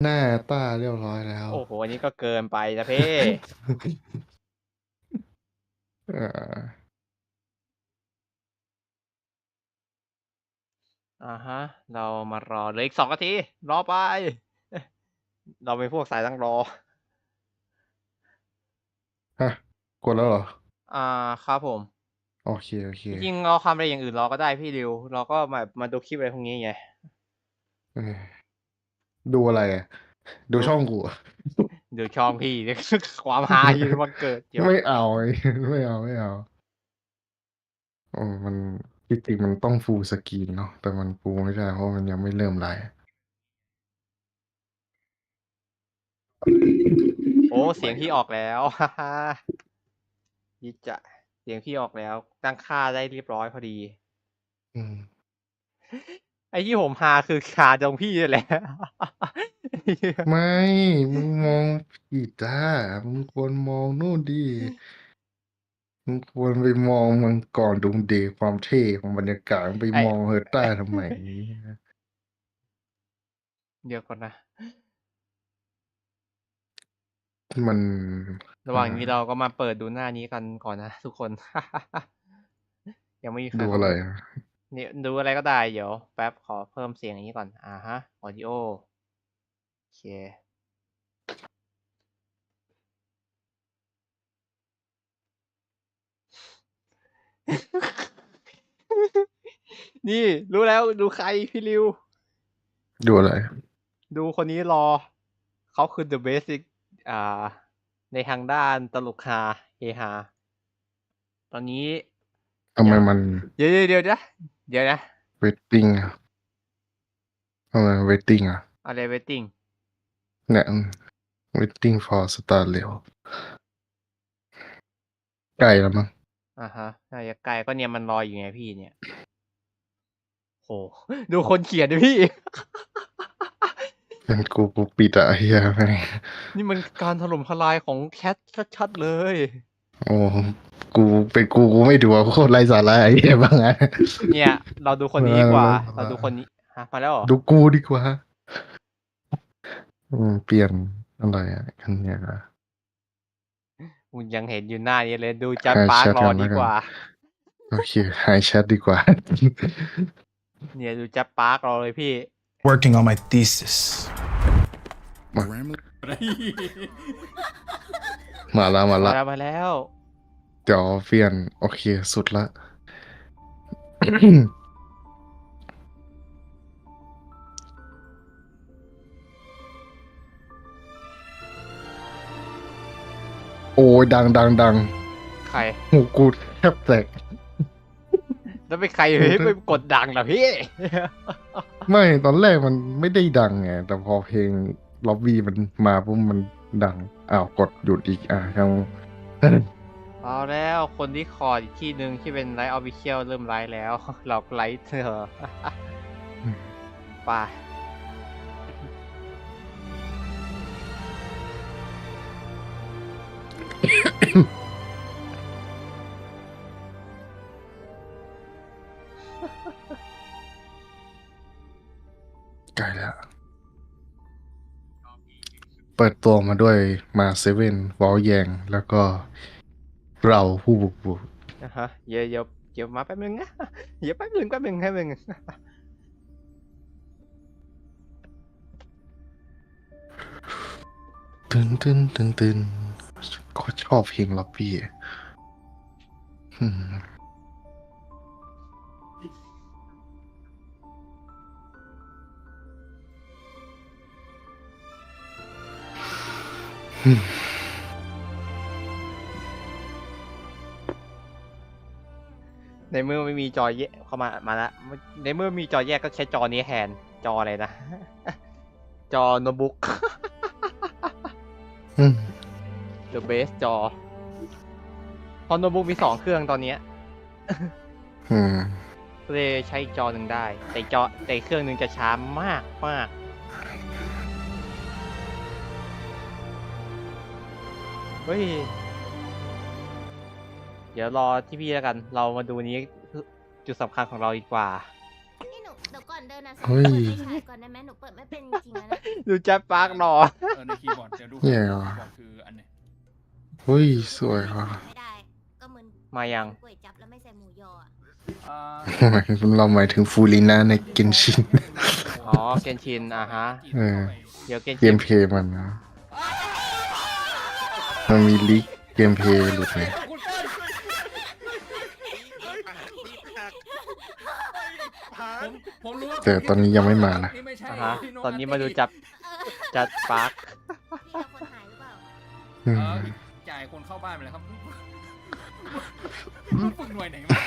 หน้าต้าเรียบร้อยแล้ว โอ้โหอันนี้ก็เกินไปนะเพ่ เอ่อ ฮะ เรามารอเหลืออีก2 นาที รอไป เราเป็นพวกสายตั้งรอ ฮะกดแล้วเหรอ ครับผม โอเค โอเค จริงๆเราทำอะไรอย่างอื่นรอก็ได้พี่ริว เราก็มาดูคลิปอะไรพวกนี้ไง เอ้ยดูอะไรอ่ะ ดูช่องกูอะ ดูช่องพี่ ความฮาอยู่วันเกิดเดี๋ยว ไม่เอาไอ้ ไม่เอา ไม่เอาโอ้มันที่จริงมันต้องฟูลสกรีนเนาะแต่มันฟูลไม่ได้เพราะมันยังไม่เริ่มไลฟ์ โอ้เสียงพี่ออกแล้ว ฮ่าฮ่ายิจะเสียงพี่ออกแล้ว ตั้งค่าได้เรียบร้อยพอดี อืม ไอ้ที่ผมฮาคือฮาตรงพี่นี่แหละ ไม่ มึงมองผิดจ้ามึงควรมองนู่นดิมึงควรไปมองมังกรดุงเดย์ความเท่ของบรรยากาศมึงไป ไอ้ มองเฮอร์ต้าทำไม เดี๋ยวก่อนนะ มัน ระหว่างนี้เราก็มาเปิดดูหน้านี้กันก่อนนะทุกคน ยังไม่มีใคร ดู เข้า อะไร มา อะ เนี่ยดูอะไรก็ได้เดี๋ยวแป๊บขอเพิ่มเสียงอย่างนี้ก่อนฮะ audio โอเค นี่รู้แล้วดูใครพี่ริว ดูอะไร ดูคนนี้รอ เขาคือ the basic ในทางด้านตลกฮาเฮฮาตอนนี้ ทำไมมัน เดี๋ยวนะเดี๋ยวนะ เวทติ้งอะทำไมเวทติ้งอะ อะไร waiting เนี่ยเวทติ้ง for star เร็วใกล้แล้วมั้ง ฮะน่าจะไกลก็เนี่ยมันรออยู่ไงพี่เนี่ยโหดูคนเขียนดิพี่ เป็นกูปิดอะไอ้เหี้ยแม่ง นี่มันการถล่มทลายของแคทชัดๆเลย โอ้กูเป็นกูไม่ดูอะโคตรไร้สาระไอ้เหี้ยบ้างอะ เนี่ยเราดูคนนี้ดีกว่า เราดูคนนี้มาแล้วเหรอ ดูกูดีกว่าเปลี่ยนอะไรอะคันเนี้ยอะ คุณยังเห็นอยู่หน้านี้เลยดูจัด Hi ปาร์ก chat รอ กันแล้ ดี วกัน กว่า โอเคไฮแชทดีกว่า เนี่ยดูจัดปาร์กรอเลยพี่ working on my thesis. มาแล้ว มาแล้ว เดี๋ยวเปลี่ยนโอเคสุดละ โอ้ยดัง ใคร หูกูแทบแตก แล้วเป็นใครไปกดดังล่ะพี่ ไม่ตอนแรกมันไม่ได้ดังไงแต่พอเพลงล็อบบี้มันมาปุ๊บมันดังกดหยุดอีกยัง เอาแล้วคนที่คอร์ดอีกที่หนึ่งที่เป็นไลฟ์ออฟฟิเชียลเริ่มไลฟ์แล้ว เราไลฟ์เธอ ไป ใกล้แล้ว เปิดตัวมาด้วยมาเซเว่นวอลแยงแล้วก็เราผู้บุกเบิก เดี๋ยวมาแป๊บนึงนะ เดี๋ยวแป๊บนึง ตึนก็ชอบเพลงล็อบบี้ในเมื่อไม่มีจอแยกเข้ามาแล้วในเมื่อมีจอแยกก็ใช้จอนี้แทนจออะไรนะ จอโน้ตบุ๊ก The base จอพอโน้ตบุ๊กมี2 เครื่องตอนนี้เลยใช้จอหนึ่งได้แต่เครื่องหนึ่งจะช้ามากเฮ้ยเดี๋ยวรอที่พี่แล้วกันเรามาดูนี้จุดสำคัญของเราดีกว่า นี่หนูเดี๋ยวก่อนเดินนะ เฮ้ย ถ่ายก่อนได้ไหมหนูเปิดไม่เป็นจริงๆนะ ดูแจ็คปาร์กรอ ในคีย์บอร์ดเดี๋ยวดู เนี่ย คี เหรอ ย์บอร์ดคืออันไหน เฮ้ยสวยว่ะ ไม่ได้ก็เหมือน มายัง ก๋วยจับแล้วไม่ใส่หมูยออะ เราหมายถึงฟูริน่าในเกนชิน อ๋อเกนชินฮะ เออ เดี๋ยวเกน เก ชิน มเพลย์มันนะมันมีลีกเกมเพลย์หลุดไหม ผมรู้ว่า แต่ตอนนี้ยังไม่มานะ ไม่ใช่ ฮะ พี่โ ตอนนี้มาดูจัดปาร์ก พี่เอาคนหายหรือเปล่า อืม จ่ายคนเข้าบ้านไปเลยครับฝึกหน่วยไหนมา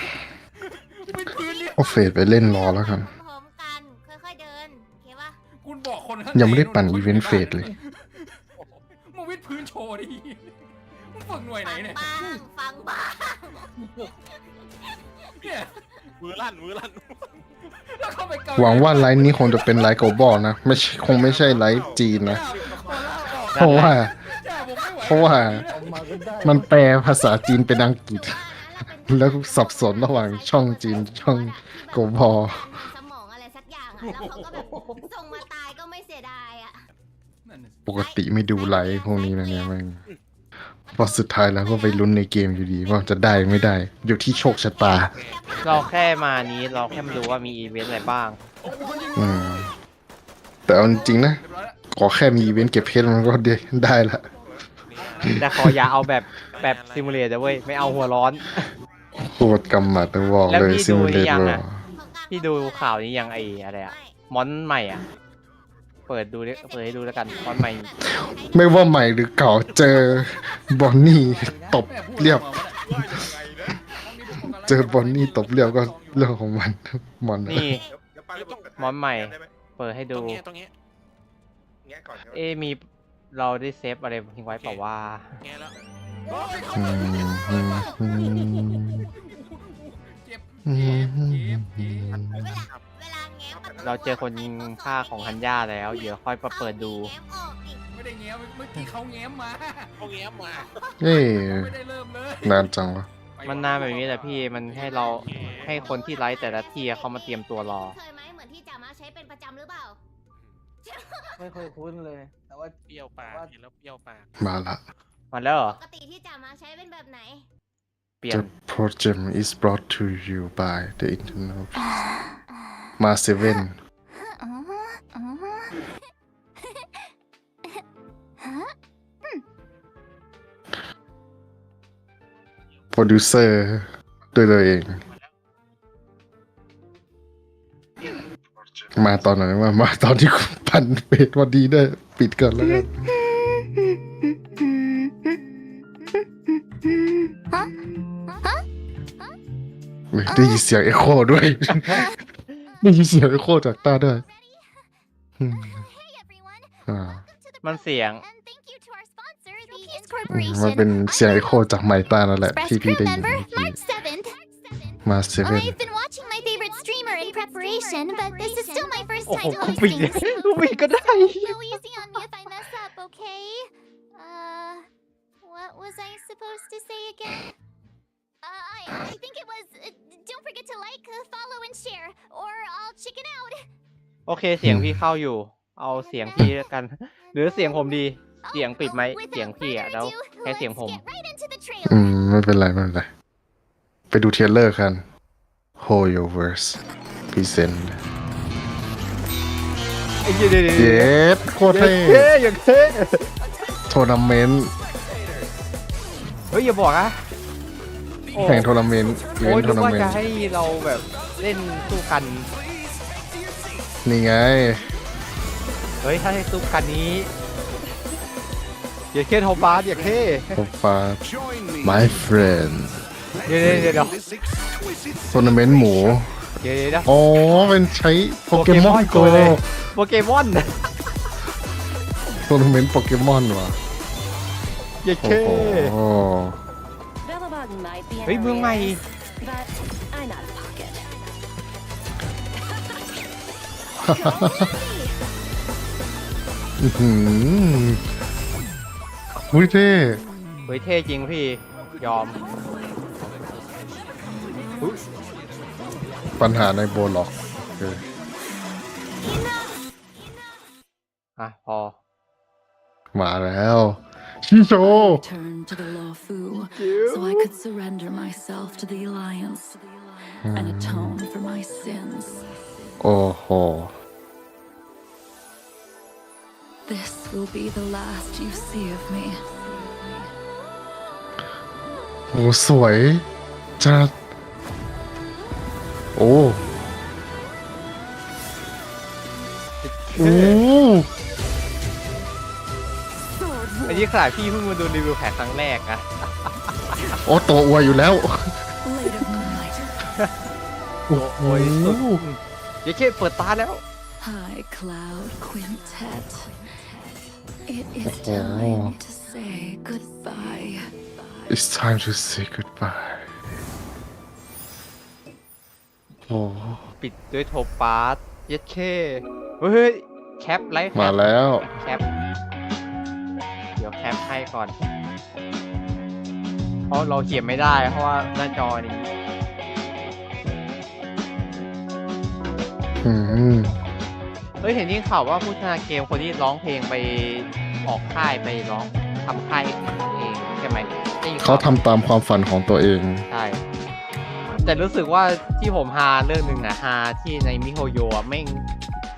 ไม่ปืนเนี่ย เอาเฟดไปเล่นรอแล้วกัน พร้อมๆกันค่อยๆเดินโอเคปะ คุณบอกคนข้าง ยังไม่ได้ปั่นอีเวนต์เฟสเลย มึงวิดพื้นโชว์ดิมึงฝึกหน่วยไหน ฟัง เนี่ย บ้างฟังบ้าง เนี่ย มือลั่น แล้วเข้าไปเกา หวังว่าไลฟ์นี้คงจะเป็นไลฟ์โกลบอลนะไม่ใช่คงไม่ใช่ไลฟ์จีนนะ เพราะว่า จ่าผมไม่ไหว เพราะว่ามันแปลภาษาจีนเป็นอังกฤษ แล้วสับสนระหว่างช่องจีนช่องโกลบอล สมองอะไรสักอย่างอะแล้วเขาก็แบบส่งมาตายก็ไม่เสียดายอะ นั่นน่ะสิ ปกติไม่ดูไลฟ์พวกนี้นะเนี่ยแม่งพอสุดท้ายแล้วก็ไปลุ้นในเกมอยู่ดีว่าจะได้ไม่ได้ อยู่ที่โชคชะตา เราแค่มานี้เราแค่มาดูว่ามีอีเวนต์อะไรบ้าง อืมแต่เอาจริงๆนะ เรียบร้อยแล้ว ขอแค่มีอีเวนต์เก็บเพชรมันก็ได้ละ แต่ขออย่าเอาแบบซิมูเลตเว้ยไม่เอาหัวร้อน โคตรกำหมัดแต่บอก แล้ว เลย พี่ ซิ ดู มู ห เล รือ ต ยัง ว่า อะ พี่ดูข่าวนี้ยังไออะไรอะมอนใหม่อะเปิดให้ดูแล้วกันมอนใหม่ ไม่ว่าใหม่หรือเก่าเจอบอนนี่ตบ แม่พูด เรียบ ออกมาแล้ว เจอบอนนี่ตบเรียบก็เรื่องของมันมัน นี่ เดี๋ยวปาระเบิด มอนใหม่ ได้ไห เปิดให้ ตร ดู งเงี้ยแงะก่อนครับ มีเราได้เซฟอะไรทิ้งไว้เปล่าว่า แงะแล้ว อืมอืมอืม เจ็บ อืมอืม เจ็บ เวลาแง้มประตู เราเจอคนฆ่าของฮันย่าแล้ว เดี๋ยวค่อยมาเปิดดู แง้มออกดิ ไม่ได้แง้มเมื่อกี้เขาแง้มมา เอาแง้มมา เอ้ย ไม่ได้เริ่มเลย นานจังวะ มันนานแบบนี้แหละพี่มันให้เราให้คนที่ไลฟ์แต่ละที่เขามาเตรียมตัวรอ เคยไหมเหมือนที่จ่ามาใช้เป็นประจำหรือเปล่า ไม่เคยคุ้นเลย แต่ว่า เปรี้ยวปากเห็นแล้วเปรี้ยวปาก มาละ มาแล้วเหรอ ปกติที่จ่ามาใช้เป็นแบบไหน เปลี่ยน The project is brought to you by the internalมาเซเว่นโปรดิวเซอร์ด้วยตัวเอง มาตอนไหนวะมาตอนที่คุณปั่นเปดวันดีได้ปิดก่อนแล้วกันเฮ้ยได้ยินเสียงเอ็โคด้วย ได้ยินเสียงเอ็โคจากต้าด้วยอืมอ่า มันเสียง มันเป็นเสียงเอ็โคจากไมค์ต้านั่นแหละที่พี่ได้ยินเมื่อกี้ มาเซเว่น I've been watching my favorite streamer in preparation, but this is still my first โอ้โห time กูปิด hosting. กูปิดก็ได้ Go easy on me if I mess up, okay? What was I supposed to say again? I think it was, don't forget to like, follow, and share, or I'll chicken out. โอเคเสียงพี่เข้าอยู่ เอาเสียงพี่แล้วกัน หรือเสียงผมดี เสียงปิดไหม เสียงพี่อะแล้วแค่เสียงผม Get right into the อื trailer. มไม่เป็นไรไม่เป็นไรไปดูเทรลเลอร์กัน Hold Your Verse Present เดี๋ยว เย็ดโคตรเท่ อย่างเท่ ทัวร์นาเมนต์ เฮ้ยอย่าบอกนะโอ้ แข่งทัวร์นาเมนต์อี โอ้ เวย นต์ นึ ทัว ก ร์นา ว่า เมน จะ ต์ ให้เราแบบเล่นสู้กัน นี่ไง เฮ้ยถ้าให้สู้กันนี้อย่าเท่โทบาสอย่าเท่ ผมฟ้า My friend เดี๋ยว ทัวร์นาเมนต์หมู เดี๋ยว อ๋อ เป็นใช้โปเกมอนโก เลยโปเกมอน ทัวร์นาเมนต์โปเกมอนว่ะ อย่า โอ้ เท่ โห เฮ้ยเมืองใหม่ อื้อหืออุ้ยเท่ เฮ้ยเท่จริงพี่ยอม ปัญหาในโบล็อก พอ มาแล้วชิโช Returned to the Lawfu so I could surrender myself to the Alliance and atone for my sins. โอ้โห This will be the last you see of me. โอ้สวยจัดโอ้โอ้ อันนี้ขนาดพี่เพิ่งมาดูรีวิวแผลครั้งแรกอะ โอ้ตัวอวยอยู่แล้ว Blade of moonlight, โอ้โห เดี๋ยวแค่เปิดตาแล้ว high cloud quintet. It is Oh. time to say goodbye. It's time to say goodbye โอ้ ปิดด้วยโทปาสเย็ดเข้เฮ้ยแคปไลฟ์ มาแล้ว แคปเดี๋ยวแคปให้ก่อน เพราะเราเขียนไม่ได้เพราะว่าหน้าจอนี้ เฮ้ยเห็นยิ่งข่าวว่าผู้พัฒนาเกมคนที่ร้องเพลงไปออกค่ายไปร้องทำค่ายเองใช่ไหมได้ยินข่ว เขาทำตามความฝันของตัวเอง ใช่แต่รู้สึกว่าที่ผมฮาเรื่องหนึ่งอะฮาที่ในมิโฮโยะแม่ง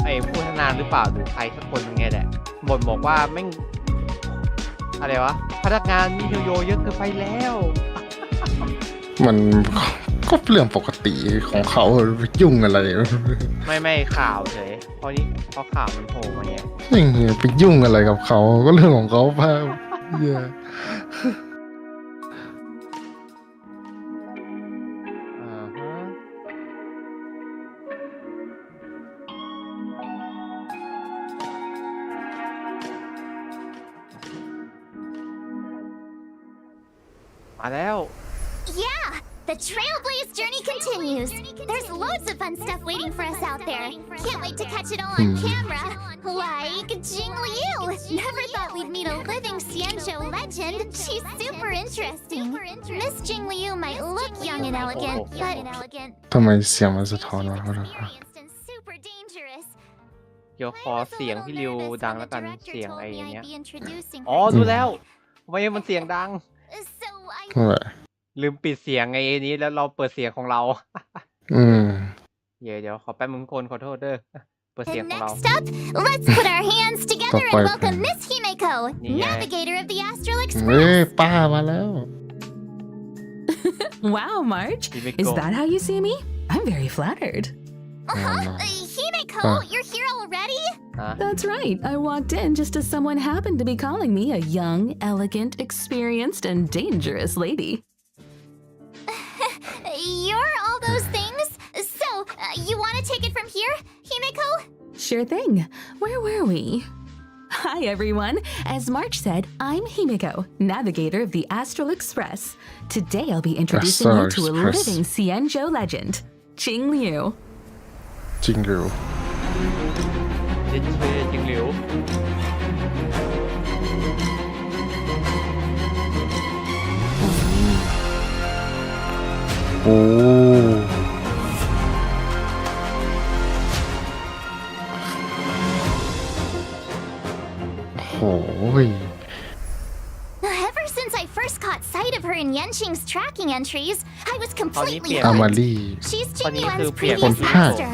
ไอ้ผู้พัฒนาหรือเปล่าหรือใครสักคนยังไงแหละบ่นบอกว่าแม่งอะไรวะพนักงานมิโฮโยเยอะเกินไปแล้ว มันก็เรื่องปกติของเขาไปยุ่งอะไร ไม่ข่าวเฉยเพราะนี่เพราะข่าวมันโผล่มาเนี่ย ยังไงไปยุ่งอะไรกับเขาก็เรื่องของเขาป่ะเหี้ย ฮะมาแล้ว Yeah, the Trailblaze journey continues. There's loads of fun stuff waiting for us out there. Can't wait to catch it all on camera. Like Jing Liu. Never thought we'd meet a living Xianzhou legend. She's super interesting. Miss Jing Liu might look young and elegant, but ทำไมเสียงมันสะท้อนวะ experienced and super dangerous. เดี๋ยวขอเสียงพี่ริวดังแล้วกันเสียงไอ้เนี้ย I'd be introducing อ๋อ her. ดูแล้วทำไมมันเสียงดัง So I นั่นแหละ ลืมปิดเสียงไอ้นี้แล้วเราเปิดเสียงของเรา เดี๋ยวขอแป๊บมึงคนขอโทษเด้อเปิดเสียง And ของเรา next up, let's put our hands together and Bye-bye. welcome Miss Himeko, Yeah. navigator of the Astral เฮ้ย Express. ป้ามาแล้ว Wow, Marge. Himeko. Is that how you see me? I'm very flattered. Himeko, Huh. you're here already? นะ That's right. I walked in just as someone happened to be calling me a young, elegant, experienced, and dangerous lady. You're all those things? So, you want to take it from here, Himeko? Sure thing. Where were we? Hi, everyone. As March said, I'm Himeko, navigator of the Astral Express. Today, I'll be introducing you Astral to a Express. living Xianzhou legend, Jing Liu. จริงหรือ เย็นเชยจริงหลิว โอ้โหย Ever since I first caught sight of her in Yenqing's tracking entries, I was completely อามา hooked. รี She's Funny Jingyuan's to be a previous Con Phác. master.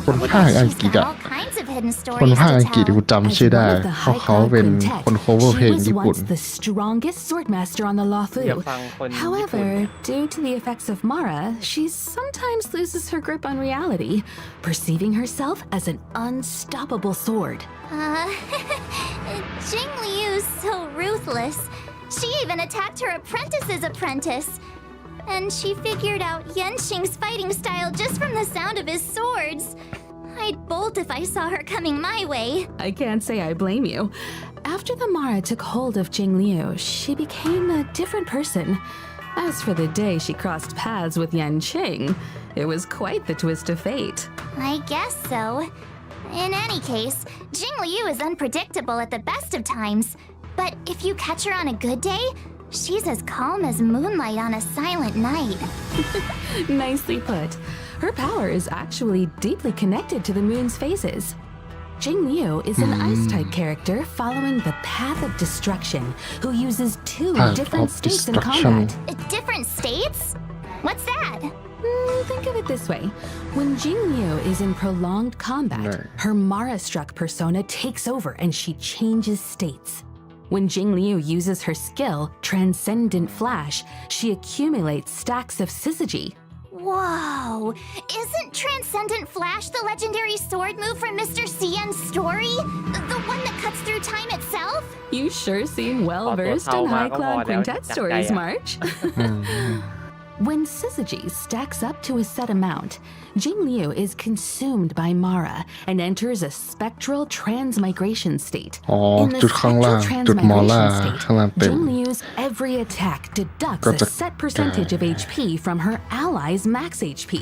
คนภาคอังกฤษ She's อะ got all kinds of hidden คน stories ภาค to อังกฤษ tell. กูจำชื่อ As ได้ one of the เพราะ High เขา Cloud เป็น Quintet, คน cover เพล she ง was ญี่ปุ่น once the strongest swordmaster on the เดี๋ยว Lawfu. ฟังคนญี่ปุ่น However, due to the effects of Mara, she sometimes loses her grip on reality, perceiving herself as an unstoppable sword. Jing Liu's so ruthless. She even attacked her apprentice's apprentice. And she figured out Yenqing's fighting style just from the sound of his swords. I'd bolt if I saw her coming my way. I can't say I blame you. After the Mara took hold of Jing Liu, she became a different person. As for the day she crossed paths with Yanqing, it was quite the twist of fate. I guess so. In any case, Jing Liu is unpredictable at the best of times. But if you catch her on a good day, she's as calm as moonlight on a silent night. Nicely put. Her power is actually deeply connected to the moon's phases. Jingliu is an ice-type character following the path of destruction who uses two Path different of states in destruction. combat. Different states? What's that? Think of it this way. When Jingliu is in prolonged combat, No. her Mara-struck persona takes over and she changes states. When Jingliu uses her skill, Transcendent Flash, she accumulates stacks of syzygy. Whoa! Isn't Transcendent Flash the legendary sword move from Mr. Cien's story? The one that cuts through time itself? You sure seem well-versed in high-class quintet stories, March. When syzygy stacks up to a set amount, Jingliu is consumed by Mara and enters a spectral transmigration state. อ๋อ In the จุดข้างล่าง spectral จุดมอล่า transmigration state, ข้างล่างเต็ม Jingliu's every attack deducts a set percentage of HP from her ally's max HP.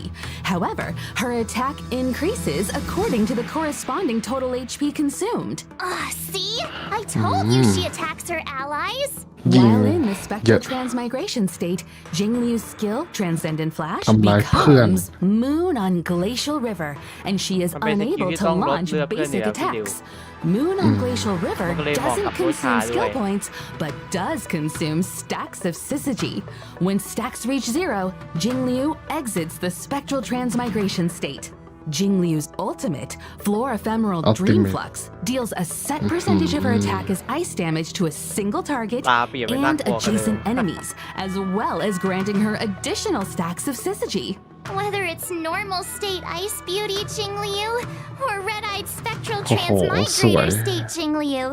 However, her attack increases according to the corresponding total HP consumed. See? I told you she attacks her allies. ยิง While in the เย spectral อะ transmigration state, Jingliu's skill, Transcendent Flash, ทำลายเพื่อน becomes Moon on Glacial River, and she is มันเป็นสกิล unable ที่ to ต้องลด launch เลือดเพื่อนอยู่ basic แล้วพี่ดิว attacks. Moon on Glacial River มันก็เลยเหมาะ doesn't กับผู้ชา consume ด้ว skill ย points, but does consume stacks of syzygy. When stacks reach 0, Jingliu exits the spectral transmigration state. Jingliu's ultimate, Floor Ephemeral Dream Ultimate. Flux, deals a set percentage of her attack as ice damage to a single target ตาเปลี่ยนเป็นน่า and กลัวกันเลย adjacent enemies, as well as granting her additional stacks of syzygy. Whether it's normal state Ice Beauty Jingliu or red-eyed spectral โอ้โห transmigrator สวย state Jingliu,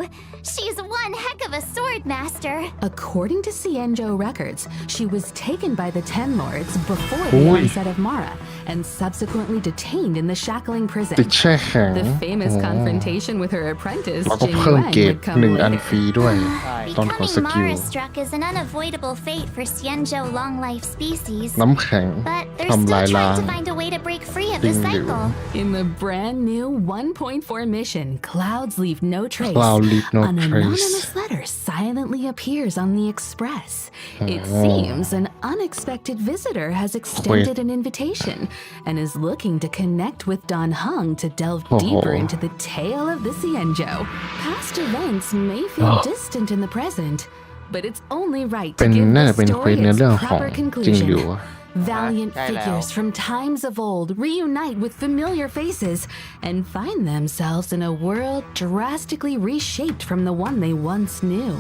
she's one heck of a sword master. According to Cienjo records, she was taken by the Ten Lords before the Oi. onset of Mara and subsequently detained in the shackling prison. ติดแช่แข็ง The famous อ๋อ confrontation with her apprentice, แล้วก็ Jing เพิ่ม Yuan, เกรด would come 1 อัน later. ฟรีด้วย ใช่ ตอนกด Becoming สกิล Mara-struck is an unavoidable fate for Cienjo long-life species. น้ำแข็ง But they're ทำ still ลายล้าง trying to find a way to break free of the จริงอยู่ cycle. In the brand new 1.4 mission, Clouds Leave No Trace, Cloud Leave No an Trace. anonymous letter silently appears on the Express. It Oh. seems an unexpected visitor has extended an invitation and is looking to connect with Don Hung to delve deeper Oh. into the tale of the Cienjo. Past events may feel Oh. distant in the present, but it's only right เป็ to น give น่า the จะเป็นเคว story สใน its เรื่องของ proper จริงอยู่ conclusion. Valiantใช่แล้ว figures from times of old reunite with familiar faces and find themselves in a world drastically reshaped from the one they once knew.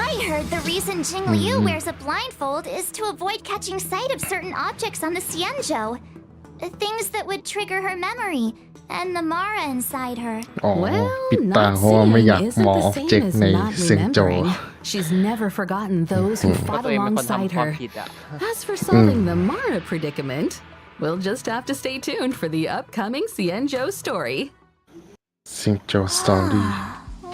I heard the reason Jingliu wears a blindfold is to avoid catching sight of certain objects on the Cienjo. Things that would trigger her memory and the Mara inside her. อ๋อ Well, ปิดตา not เพราะว่าไม่อยาก seeing มอง isn't ออบ the เจก same ต์ as ใน not เสียงโจ remembering. She's never forgotten those who เพราะ fought ตัวเองเป็นคน alongside ทำความ her. ผิดอ่ะ As for solving the Mara predicament, we'll just have to stay tuned for the upcoming Cienjo story. เสียงโจสตอรี่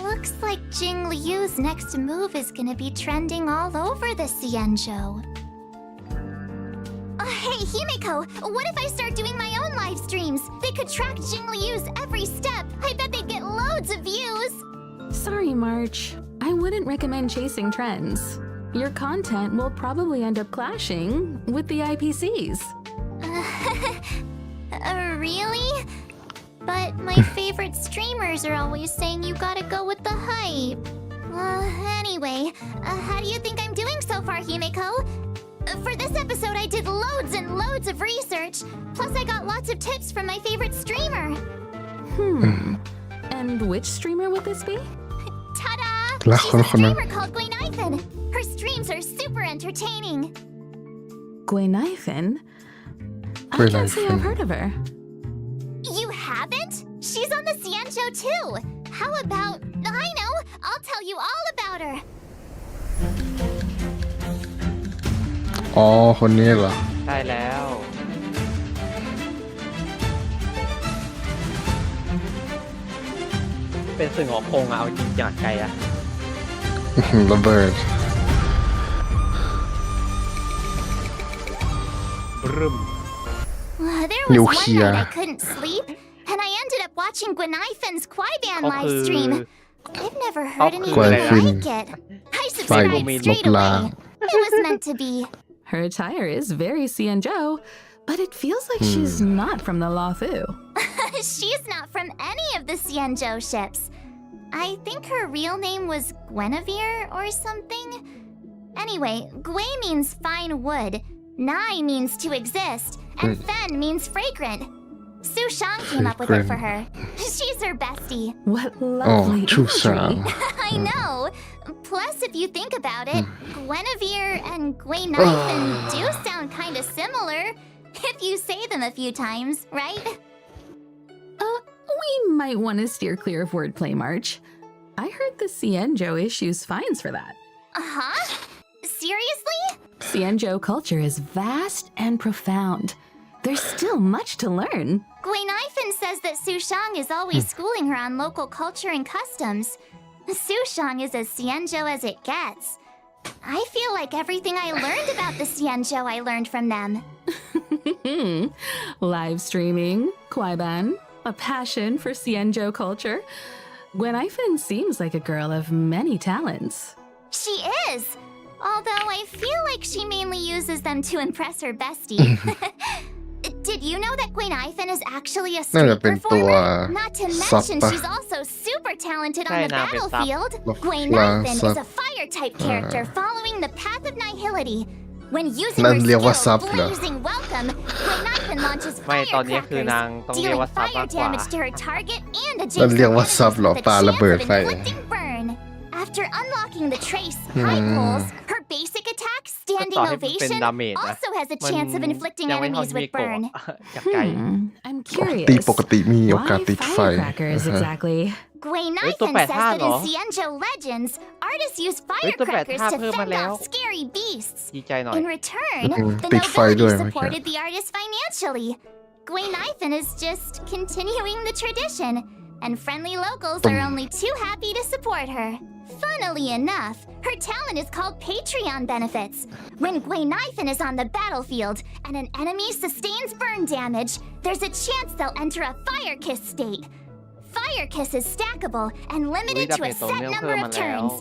Looks like Jingliu's next move is gonna be trending all over the Cienjo. Hey, Himeko, what if I start doing my own live streams? They could track Jingliu's every step. I bet they'd get loads of views. Sorry, March. I wouldn't recommend chasing trends. Your content will probably end up clashing with the IPCs. Really? But my favorite streamers are always saying you gotta go with the hype. Anyway, how do you think I'm doing so far, Himeko? For this episode, I did loads and loads of research. Plus, I got lots of tips from my favorite streamer. And which streamer would this be? Ta-da! Lah, She's a kono. streamer called Gwynathan. Her streams are super entertaining. Gwynathan? I can't say I've Gwynathan. heard of her. You haven't? She's on the Cienjo too. How about... I know! I'll tell you all about her. อ๋อ คนนี้เหรอ ใช่แล้ว เป็นสื่อของคงอะเอาจริงจากใจอะ ระเบิด บรึม There was one Nuclear. night I couldn't sleep, and I ended up watching Gwynathan's Kwaiban ก็ live คือ stream. I've never heard How anything Gwynathan. like it. I ไฟ subscribed ลบ straight ล้าง away. It was meant to be. Her attire is very Cienjo, but it feels like she's not from the Lafu. She's not from any of the Xianzhou ships. I think her real name was Guinevere or something. Anyway, Gui means fine wood, Nai means to exist, and Fen means fragrant. Su Shang came up with it for her. She's her bestie. What lovely imagery. I know. Plus, if you think about it, Guinevere and Guinaifen do sound kind of similar if you say them a few times, right? We might want to steer clear of wordplay, March. I heard the Xianzhou issues fines for that. Huh? Seriously? Xianzhou culture is vast and profound. There's still much to learn. Guinaifen says that Su Shang is always schooling her on local culture and customs. Su Shang is as Xianzhou as it gets. I feel like everything I learned about the Xianzhou I learned from them. Live streaming, Kwaiban, a passion for Xianzhou culture. Guinaifen seems like a girl of many talents. She is. Although I feel like she mainly uses them to impress her bestie. Did you know that Guinaifen is actually a น่าจะ street เป็นตัว performer? Not to ซับ mention ปะ she's also super talented on the ใช่นางเป็นซับ battlefield. ซับ Guinaifen is a fire-type character following the path of nihility. When using นั่น her เรียกว่าซับ skill เหรอ Blazing Welcome, Guinaifen launches ไม่ตอนนี้คือนางต้องเรียก dealing ว่าซับ fire มากกว่า damage to her target and นั่น adjacent เรียกว่าซับ enemies เหรอ with a ปาระ chance เบิด of ไฟ inflicting burn. After unlocking the trace high pulls, her basic attack, standing ต่อให้เป็น ovation, ดาเมจนะ also has a มัน chance of inflicting ยังไม่เท่า enemies ที่มิ with โกะ burn. จากไกล I'm ตี curious. ปกติมีโอกาส Why ติดไฟ firecrackers exactly? Guinaifen Ito says that in เหรอ Xianzhou legends, artists use เฮ้ย firecrackers to เพิ่มมา fend แล้ว off scary beasts. ดีใจหน่อย In return, the ติดไฟด้วย nobility เมื่อกี้ supported the artist financially. Guinaifen is just continuing the tradition, and friendly locals are only too happy to support her. Funnily enough, her talent is called Patreon benefits. When Guinaifen is on the battlefield and an enemy sustains burn damage, there's a chance they'll enter a fire kiss state. Fire kiss is stackable and limited to a set number of turns.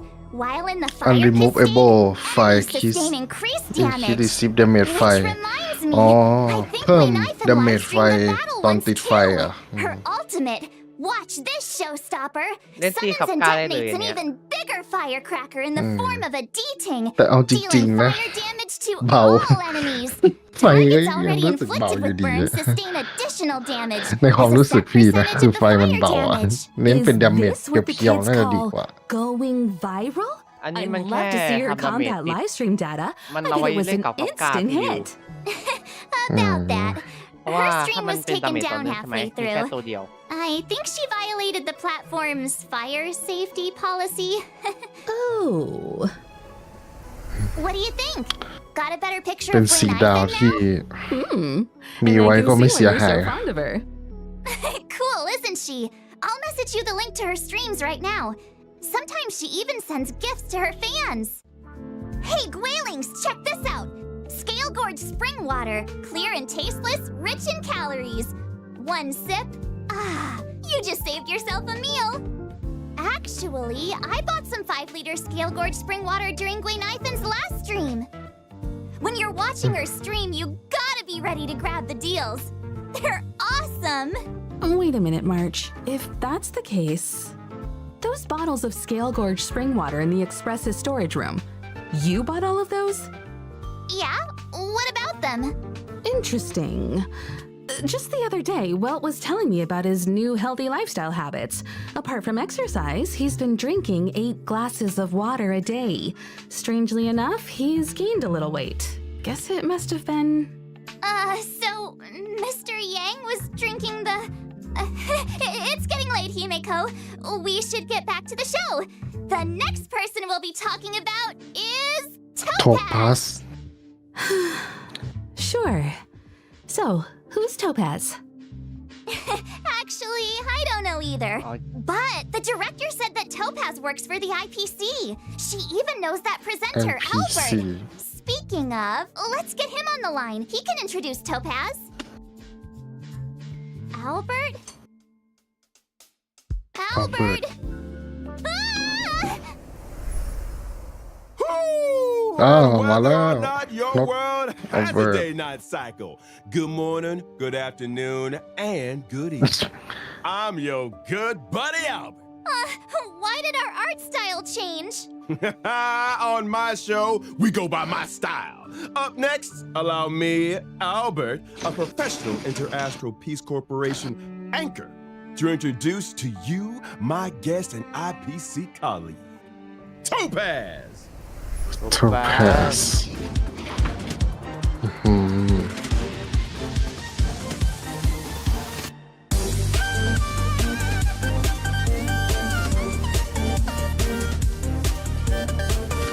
While in the fire kiss Unremovable state, fire enemies kiss sustain increased He damage. receive damage ไฟ Which reminds me, อ๋อ I think เพิ่ม Guinaifen damage ไฟ live-streamed the battle ตอน once ติดไฟ too. อ่ะ Her ultimate, watch this showstopper, เล่นตี summons ขับ and กาได้เลย detonates an เนี่ย even bigger firecracker in the form of a D-ting, แต่เอาจริง dealing ๆนะ fire damage to เบา all enemies. ไฟก็ Targets ยัง already รู้สึกเบา inflicted อยู่ with ดี burns อะ sustain additional damage. ในความ as a รู้สึก set พี่นะ percentage คือ of ไฟ the มัน fire เบาอ่ะ damage. เน้น Is เป็นดาเมจ this what the เกี่ยวๆ kids น่าจะดี call กว่า going viral? อันนี้ I'd มัน love แค่ to see her ทำดาเมจ combat ติด live stream data. มัน I เอา bet ไว้ it was เล่น an กับป๊อปการ์ instant พี่ดิว hit. About that, เพราะว่า her ถ้า stream มัน was เป็นดา taken เมจต่อ down เนื่องใช่ไหม halfway มีแค่ through. ตัวเดียว I think she violated the platform's fire safety policy. Oh. What do you think? Got a better picture เป็น of สีดาว Guinaifen ที่ Hmm. มี And I ไว้ can ก็ไม่ see เสีย why หาย you're so fond of her. Cool, isn't she? I'll message you the link to her streams right now. Sometimes she even sends gifts to her fans. Hey, Gwailings, check this out. Scale Gorge spring water, clear and tasteless, rich in calories. One sip. Ah, you just saved yourself a meal. Actually, I bought some 5-liter Scale Gorge spring water during Guinaifen's last stream. When you're watching her stream, you gotta be ready to grab the deals. They're awesome. Wait a minute, March. If that's the case, those bottles of Scale Gorge spring water in the Express's storage room, you bought all of those? Yeah? What about them? Interesting. Just the other day, Welt was telling me about his new healthy lifestyle habits. Apart from exercise, he's been drinking 8 glasses of water a day. Strangely enough, he's gained a little weight. Guess it must have been... So Mr. Yang was drinking the... it's getting late, Himeko. We should get back to the show. The next person we'll be talking about is โทปัส Sure. So, who's Topaz? Actually, I don't know either. But the director said that Topaz works for the IPC. She even knows that presenter, NPC Albert. Speaking of, let's get him on the line. He can introduce Topaz. Albert? Albert! Ah! อ้าวมาแล้ว not your นก world world has a Albert. day-night cycle. Good morning, good afternoon, and good evening. I'm your good buddy Albert. Why did our art style change? On my show, we go by my style. Up next, allow me, Albert, a professional Interastral Peace Corporation anchor, to introduce to you my guest and IPC colleague, Topaz. Topaz อืม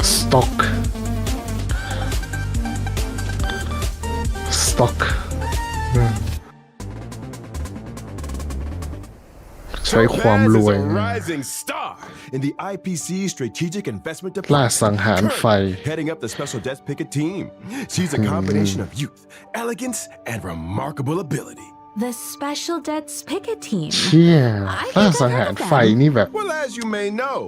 stock ใช้ความรวย Topaz is a rising star in the IPC Strategic Investment ล่า Department. สังหารไฟ Currently heading up the Special Desk Picket team. She's a combination of youth, elegance, and remarkable ability. The Special Debts Picket Team. เชี่ย ล่าสังหารไฟนี่แบบ Well, as you may know,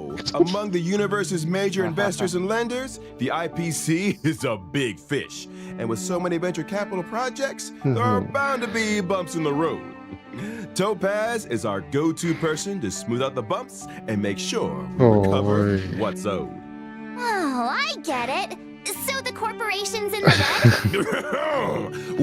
among the universe's major investors and lenders, the IPC is a big fish. And with so many venture capital projects, there are bound to be bumps in the road. Topaz is our go-to person to smooth out the bumps and make sure we recover what's owed. Oh, I get it. So the corporation's in the red?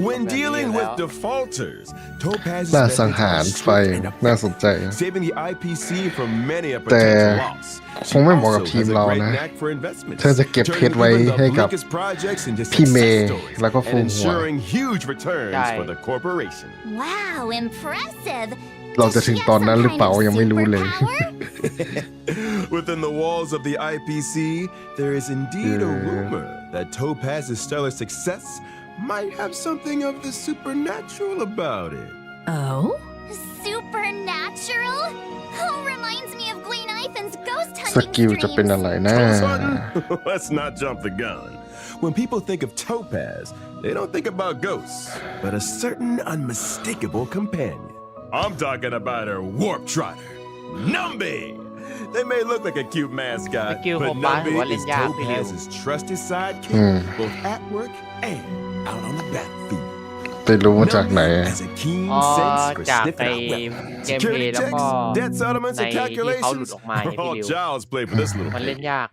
When dealing with defaulters, Topaz is ล่า best สัง in หาร touch ไฟ and น่าสนใจ saving the IPC from many a แต่ potential loss. คงไม่เหมาะกับ Also ทีม has a เรา great นะ knack for investments, เธอจะเก็บเพชร turning ไว้ even the ให้กับ bleakest projects into พี่เม success ย์ stories แล้วก็ and ฟูหัว ensuring huge returns ใช่ for the corporation. Wow, impressive. เราจะ Does ถึง she ตอน have นั้น some หรือเปล่า kind of ยังไม่รู้เลย superpower? Within the walls of the IPC, there is indeed a rumor that Topaz's stellar success might have something of the supernatural about it. Oh? Supernatural? Oh, reminds me of Gwen Ivan's ghost ส hunting กิลจะเป็น streams. อะไรนะ Ghost hunting? Let's not jump the gun. When people think of Topaz, they don't think about ghosts, but a certain unmistakable companion. I'm talking about her warp trotter, Numby. They may look like a cute mascot, Skill but ของป้าถือ Numby ว่าเล่น is ยากพี่ริว Topaz's trusted sidekick, both at work and out on the battlefield. ไปรู้มาจากไหน Numby has a keen อ๋อ sense for จากใน sniffing out weapons, เกมเพล security ย์แล้วก็ checks, debt settlements, ใน and ที่เขาหลุด calculations ออกมาเนี่ย are พี่ all ริว child's play for this little มันเล่น pig. ยาก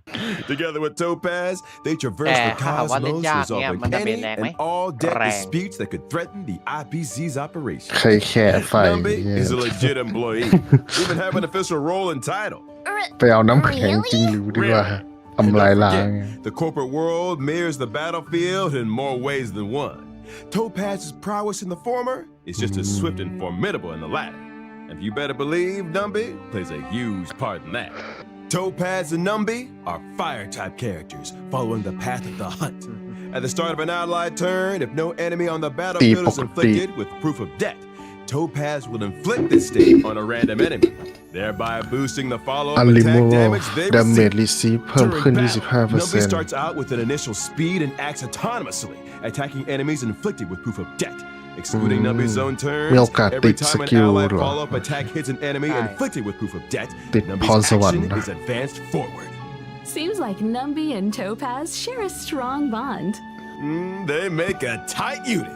Together with Topaz, they traverse the แต่ถ้าหากว่าเล่น cosmos, ยากเนี่ย resolving มันจะเป็น any แรงไหม and all debt แรง disputes that could threaten the IPC's operation. เคยแค่ไฟ Numby เนี่ย is a legit employee, even have an official role and title. ไปเอาน้ำแข็งจริงหรือดีกว่า And ทำลาย don't ล้าง forget, the corporate world mirrors the battlefield in more ways than one. Topaz's prowess in the former is just as swift and formidable in the latter. And you better believe Numby plays a huge part in that. Topaz and Numby are fire-type characters following the path of the hunt. At the start of an allied turn, if no enemy on the battlefield is inflicted with proof of debt, Topaz will inflict this state on a random enemy, thereby boosting the follow-up อันลิโม attack damage they ดาเมจ receive. รีซีฟเพิ่ม During ขึ้น battle, Numby 25% starts out with an initial speed and acts autonomously, attacking enemies inflicted with proof of debt. Excluding Numby's own มี turns, โอกาสติ every ดส time an กิล allied หรอ follow-up attack hits an enemy Right. inflicted with proof of debt, ติดพร Numby's สวรรค์ action นะ is advanced forward. Seems like Numby and Topaz share a strong bond. They make a tight unit.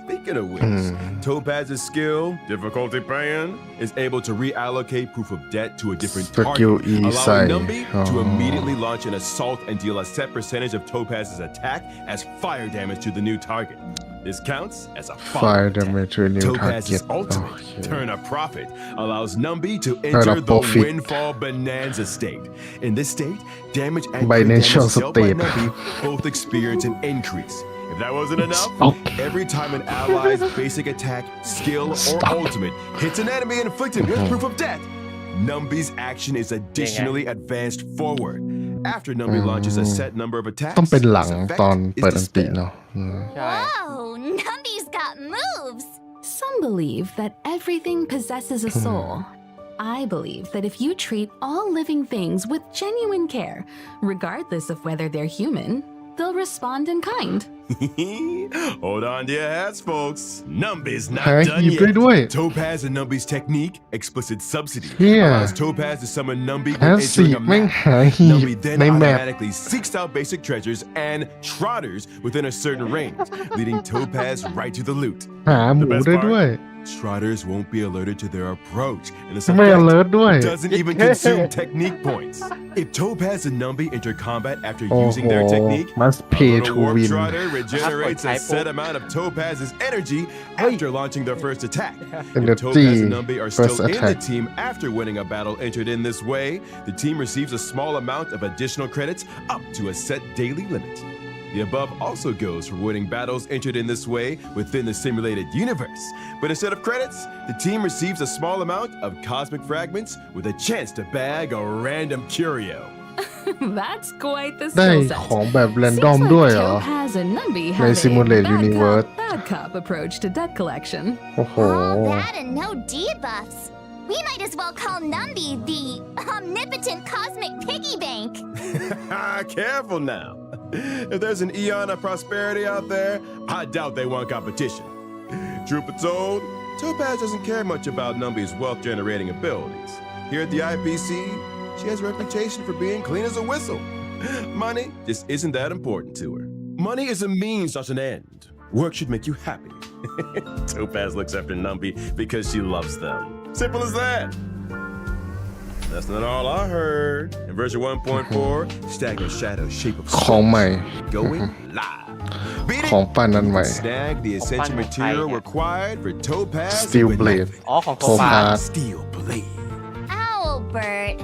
Speaking of which, Topaz's skill, difficulty pan, is able to reallocate proof of debt to a different Skill target, E allowing side. Numby to Oh. immediately launch an assault and deal a set percentage of Topaz's attack as fire damage to the new target. This counts as a Fire follow-up damage attack. to a new Topaz's target. ultimate, Okay. Turn a Profit, allows Numby to Turn a enter the profit. Windfall Bonanza state. In this state, damage and crit Financial damage dealt by state. Numby both experience an increase. If that wasn't enough, Stop. every time an ally's basic attack, skill, or Stop. ultimate hits an enemy inflicted with proof of debt, Numby's action is additionally advanced forward. After Numby launches a set number of attacks, ต้องเป็นหลัง its effect ตอน is เปิดอันติ dispelled. เนาะ ใช่ Whoa, Numby's got moves. Some believe that everything possesses a soul. I believe that if you treat all living things with genuine care, regardless of whether they're human, they'll respond in kind. Hold on to your hats, folks. Numby's not หา done หีบได้ด้วย yet. Topaz and Numby's technique, explicit subsidy, Yeah. allows Topaz to summon Numby หา when สี entering a แม่ง map. หาหีบ Numby then ในแมป automatically seeks out basic treasures and trotters within a certain range, leading Topaz right to the loot. หาหมู The best ได้ part? ด้วย Trotters won't be alerted to their approach, and this ไม่ effect alert ด้วย doesn't even consume technique points. If Topaz and Numby enter combat after โอ้ using โห their technique, must a pay little to warp win trotter regenerates a set amount of Topaz's energy after launching their first attack. If Energy, Topaz and Numby are first still in the attack. team after winning a battle entered in this way, the team receives a small amount of additional credits up to a set daily limit. The above also goes for winning battles entered in this way within the simulated universe. But instead of credits, the team receives a small amount of cosmic fragments with a chance to bag a random curio. That's quite the ได้ skill set. ของแบบแรน Seems ดอม like ด้วยเหรอ Topaz and Numby ใน have a Simulated bad Universe cop, bad cop approach to debt collection. โอ้โห All that and no debuffs. We might as well call Numby the omnipotent cosmic piggy bank. Careful now. If there's an eon of prosperity out there, I doubt they want competition. Truth be told, Topaz doesn't care much about Numby's wealth-generating abilities. Here at the IPC, she has a reputation for being clean as a whistle. Money just isn't that important to her. Money is a means, not an end. Work should make you happy. Topaz looks after Numby because she loves them. Simple as that. That's not all I heard. In version 1.4, stagnant shadow shape of ของใหม่ going live. Beat ของ it. ปั้นอันใหม่ Snag the essential material required for Topaz Steel with blade. nothing. อ๋อของโค โค ฟา ฟา Steel blade. Albert,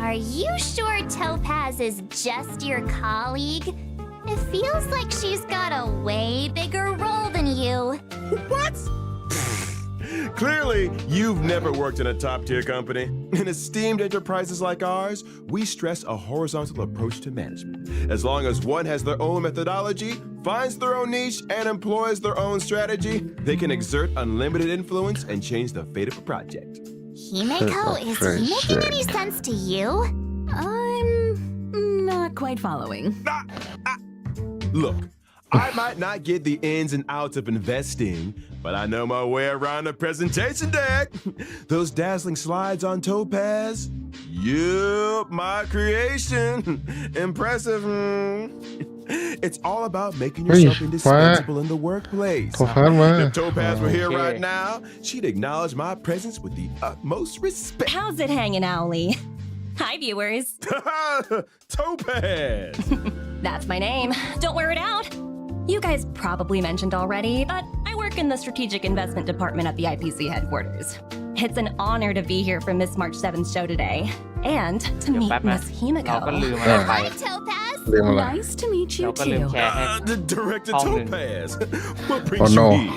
are you sure Topaz is just your colleague? It feels like she's got a way bigger role than you. What? Clearly, you've never worked in a top-tier company. In esteemed enterprises like ours, we stress a horizontal approach to management. As long as one has their own methodology, finds their own niche, and employs their own strategy, they can exert unlimited influence and change the fate of a project. Himeko, is he making any sense to you? I'm not quite following. Look, I might not get the ins and outs of investing, but I know my way around the presentation deck. Those dazzling slides on Topaz. Yup, my creation. Impressive. It's all about making yourself indispensable in the workplace. โทฟาสมา If Topaz were here Okay. right now, she'd acknowledge my presence with the utmost respect. How's it hanging, Owlie? Hi, viewers. Topaz! That's my name. Don't wear it out. You guys probably mentioned already, but I work in the strategic investment department at the IPC headquarters. It's an honor to be here for Miss March 7's show today, and to เดี๋ยว meet แป๊บนะ Miss เราก็ลืม Himeko. อะไรไป Hi, Topaz. เรื่องอะไร Nice to meet you เราก็ลืม too. แชร์ให้ The director Oh, no. Topaz. What brings Oh, you no. here?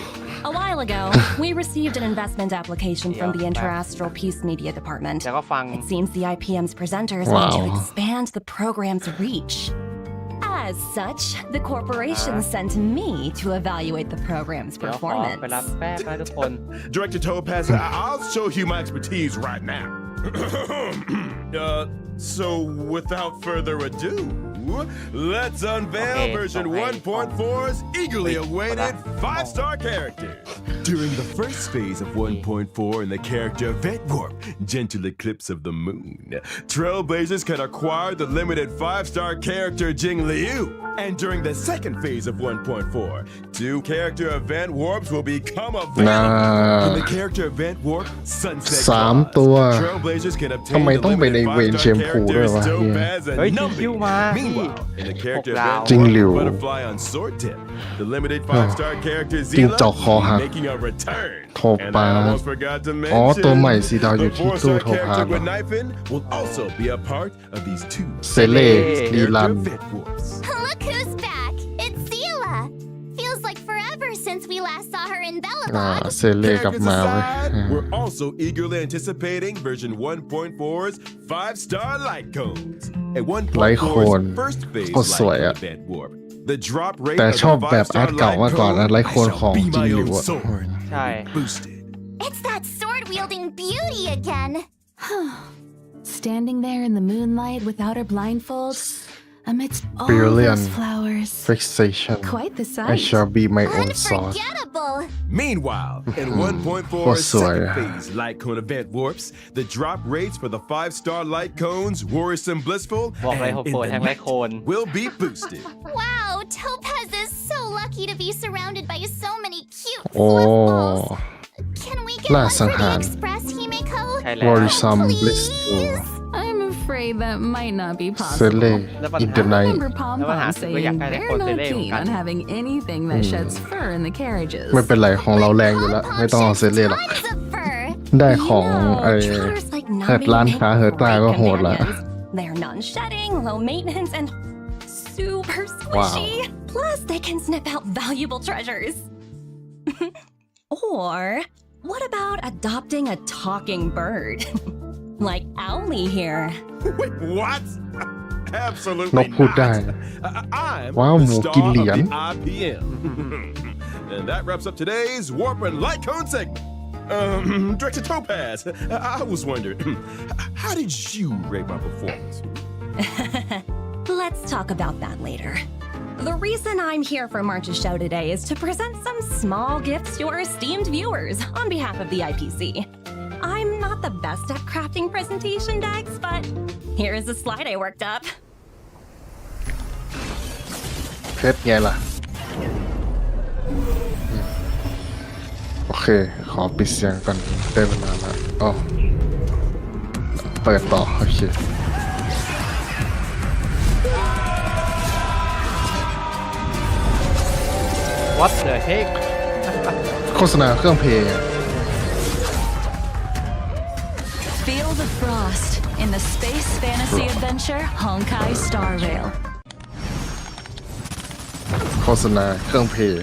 A while ago, we received an investment application from the Interastral Peace Media Department. แล้วก็ฟัง It seems the IPM's presenters want to Wow. expand the program's reach. As such, the corporation sent me to evaluate the program's เดี๋ยวขอไปรับ performance. แป๊บนะทุกคน Director Topaz, I'll show you my expertise right now. So without further ado, let's unveil Okay, version okay. 1.4's eagerly awaited 5-star characters. During the first phase of 1.4 in the character Event Warp, Gentle Eclipse of the Moon, Trailblazers can acquire the limited 5-star character Jing Liu. And during the second phase of 1.4, 2 character Event Warps will become available. In the character Event Warp, Sunset สาม Clause, ตัว Trailblazers can ทำไม obtain ต้ the องไปใน limited เวนเช 5-star มพูด้วย characters วะเฮีย Topaz เฮ้ย and จิงคิว Numby. มา Meanwhile, in the character พวกเรา Event จิงหลิว Warp, Butterfly on Sword Tip, the limited 5-star character จิง Zila จอกคอหัก making a return. โท And ปา I ส almost forgot to อ๋อ ตัวใหม่ mention, สีดาวอยู่ the ที่ตู้ 4-star โทพาส character เหรอ with Knifin will also be a part of these 2 เซเล่ลีลัน character Event Warps. Look who's back. It's Zila. Feels like forever since we last saw her in อ่า Bellabog. เซเล่กลับ Characters มาเว้ย aside, we're also eagerly anticipating version 1.4's 5-star light cones. At 1.4's first phase โคตรสวย light อะ cone event warp, the drop rate แต่ of ชอบ the แบบอาร์ต 5-star เก่า light มากกว่านะ cone ไลท์โคน I ของ shall be จิง my หลิว own อะ sword ใช่ boosted. It's that sword-wielding beauty again. Standing there in the moonlight without her blindfold, amidst all Brilliant. those flowers. Fixation Quite the I sight. shall be my own sauce Unforgettable. Meanwhile, in 1.4 What's second the- phase light cone event warps, the drop rates for the 5-star light cones, worrisome blissful, บอกเลย and ผม in เปิด the แทงไล net โคน will be boosted. Wow, Topaz is so lucky to be surrounded by so many cute โอ้ flip-balls. Can we get ล่า one สัง for หา the ร Express, Himeko? ใช่แล้ว worrisome blissful I'm afraid that might not be เซเล่ possible. แล้วปัญ in หา the I night remember Pom แล้วปัญหา Pom คือก็อยาก saying ได้ไล they're โคนเซ not เล่เหมือน keen กัน on having anything that sheds fur in the carriages. ไม่เป็นไรของเราแรงอยู่แล้ว ไม่ต้องเอาเซเล่หรอก Tons of fur. ได้ของ You know, ไอ้ trotters like เหิด Nami ร้าน make ค้าเหิดตา great ก็โหดละ companions. They're non-shedding, low maintenance, and super squishy. Plus, they can sniff out valuable treasures. Or, what about adopting a talking bird? Like Owlie here. Wait, what? Absolutely นกพูดได้ not. I'm ว้าว the หมู star กิน of เหรียญ the IPM. And that wraps up today's Warp and Light Cone segment. Director Topaz, I was wondering, how did you rate my performance? Let's talk about that later. The reason I'm here for March's show today is to present some small gifts to our esteemed viewers on behalf of the IPC. I'm not the best at crafting presentation decks, but here is a slide I worked up. เพชรไงล่ะโอเค ขอปิดเสียงก่อนได้เวลาแล้วอ๋อเปิดต่อ โอเค What the heck โฆษณาเครื่องเพลง Feel the frost in the space fantasy adventure Honkai Star Rail. โฆษณาเครื่องเพลง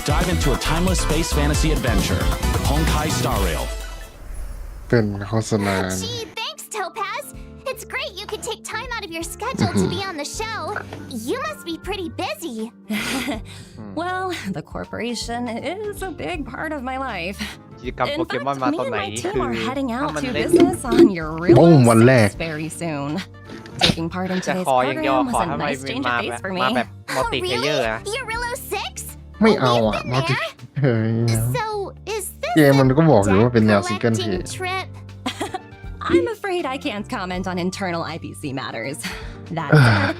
Dive into a timeless space fantasy adventure, Honkai Star Rail. เป็นโฆษณา Gee, thanks, Topaz. It's great you could take time out of your schedule to be on the show. You must be pretty busy. Well, the corporation is a big part of my life. กิจกรรม In โปเก fact, มอนมา me ตอน and ไหน my นี่ team คือ are heading ถ้า out มัน to เล่น business on your real โอ้วันแรก very soon. Taking part in จะ today's ขออย่างเดียว program ขอ was a ทำไม nice เป็น change มา of แบ pace บ for มา me. แบบมัล Oh, ติเพเยอ really? ร์อะ Eurillo 6? ไม่เอาอ่ะ We've มัล been ติ there. เฮ้ย So, is this เกมมันก็บอกอยู่ a ว่าเป็นแนวซิงเกิลเพล collecting ง trip? I'm afraid I can't comment on internal IPC matters. That said,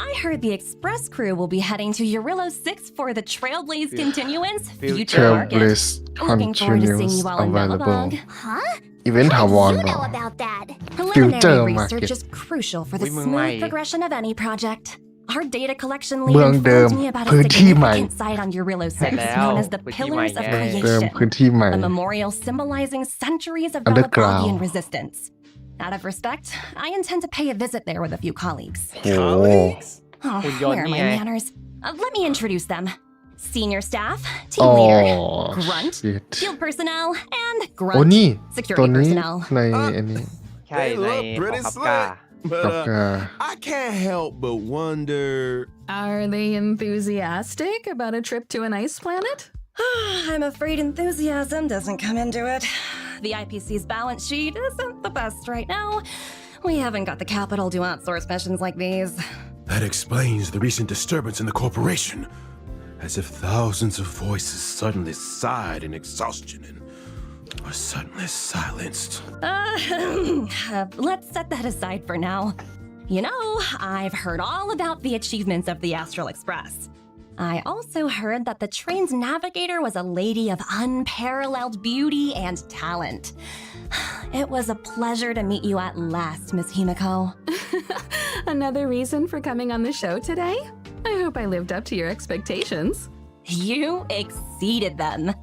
I heard the Express crew will be heading to Eurillo 6 for the Trailblaze Continuance Future Market. Trailblaze Looking forward to seeing continues you all in available Bellabog. Huh? อีเวนต์ถาวร You เหรอ know about that. Future Preliminary Market research is crucial for the Uy, mga smooth may. progression of any project. Our data collection เมื lead องเดิม informed me about a พื้นที่ใหม่ significant site on Eurillo 6 known as the พื้นที่ Pillars of ใหม่ไง เดิม Creation. พื้นที่ใหม่ A memorial symbolizing centuries of Underground. Belabogian resistance. Out of respect, I intend to pay a visit there with a few colleagues. โอ้ Oh, Ủa, giỏi where are my nhỉ? manners? Let me introduce them. Senior staff, อ๋ team อ leader, grunt, shit field personnel, and โอ้ grunt, นี่ ตัว security นี้ personnel. ในอันนี้ ใช่ They ใน look ของ pretty คับกา slick, but กับกา I can't help but wonder. Are they enthusiastic about a trip to an ice planet? I'm afraid enthusiasm doesn't come into it. The IPC's balance sheet isn't the best right now. We haven't got the capital to outsource missions like these. That explains the recent disturbance in the corporation. As if thousands of voices suddenly sighed in exhaustion and were suddenly silenced. Let's set that aside for now. You know, I've heard all about the achievements of the Astral Express. I also heard that the train's navigator was a lady of unparalleled beauty and talent. It was a pleasure to meet you at last, Miss Himiko. Another reason for coming on the show today? I hope I lived up to your expectations. You exceeded them.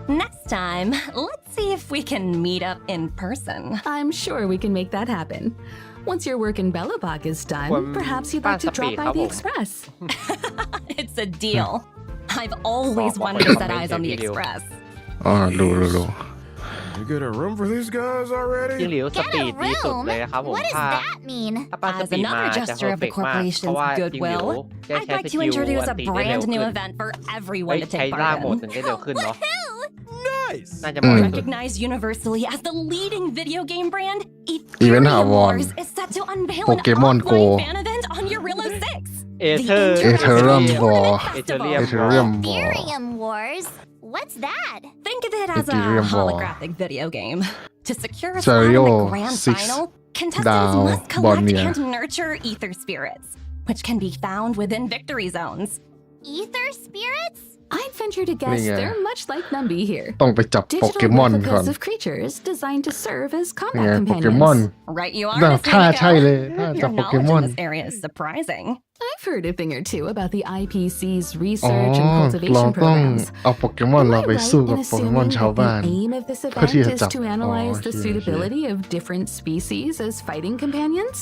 Next time, let's see if we can meet up in person. I'm sure we can make that happen. Once your work in Bellabog is done, perhaps you'd like to drop by the Express. It's a deal. I've always wanted to set eyes on the Express. อ๋อดู You got a room for these guys จิง already? หลิวส Get ปี a ดดีสุดเลยนะครับ room? ผม What does ถ้า that mean? ถ้าปั้นส As ปีดมา another จะเพอ gesture ร์ of เฟ the กต์มากเพ corporation's ราะว่าจิงหลิว goodwill, จะ I'd ใช้ like ส to กิล introduce อั a นตีได้เร็ว brand new ขึ้น event for เฮ้ everyone ย to ใช้ take ล่า part โหมด in. ถึงได้เร็วขึ้นเนาะ Nice. น่าจะเหมาะที่สุด Recognized universally as the leading video game brand, Event Ethereum ถาวร Wars is set to unveil an Pokemon Go offline fan event on Eurillo 6. เอเธอร์ Ethereum War Ethereum Ethereum War Ethereum Wars? What's that? Think of it as a Ethereum War holographic video game. To secure a spot in Serio the grand 6 final, contestants Dao must collect Bonnier and nurture ether spirits, which can be found within victory zones. Ether spirits? I'd venture to guess Yeah. they're much like Numby here. ต้องไปจับโปเก Digital มอนก่อน replicas of creatures designed to serve as เนี่ย combat โปเกมอน companions. Right you are, น่า Miss ท่า Mimiko. ใช่เลยท่าจับ Your โปเก knowledge มอน in this area is surprising. I've heard a thing or two about the IPC's อ๋อ research and เรา cultivation ต้อง programs. เอาโปเกมอน Am เรา I ไป right สู้ in กับโปเกมอน assuming ชาว that บ้าน the aim of this เพื่อที่ event จะ is จับ to อ๋อ analyze โอ the เคโอเค suitability of different species as fighting companions?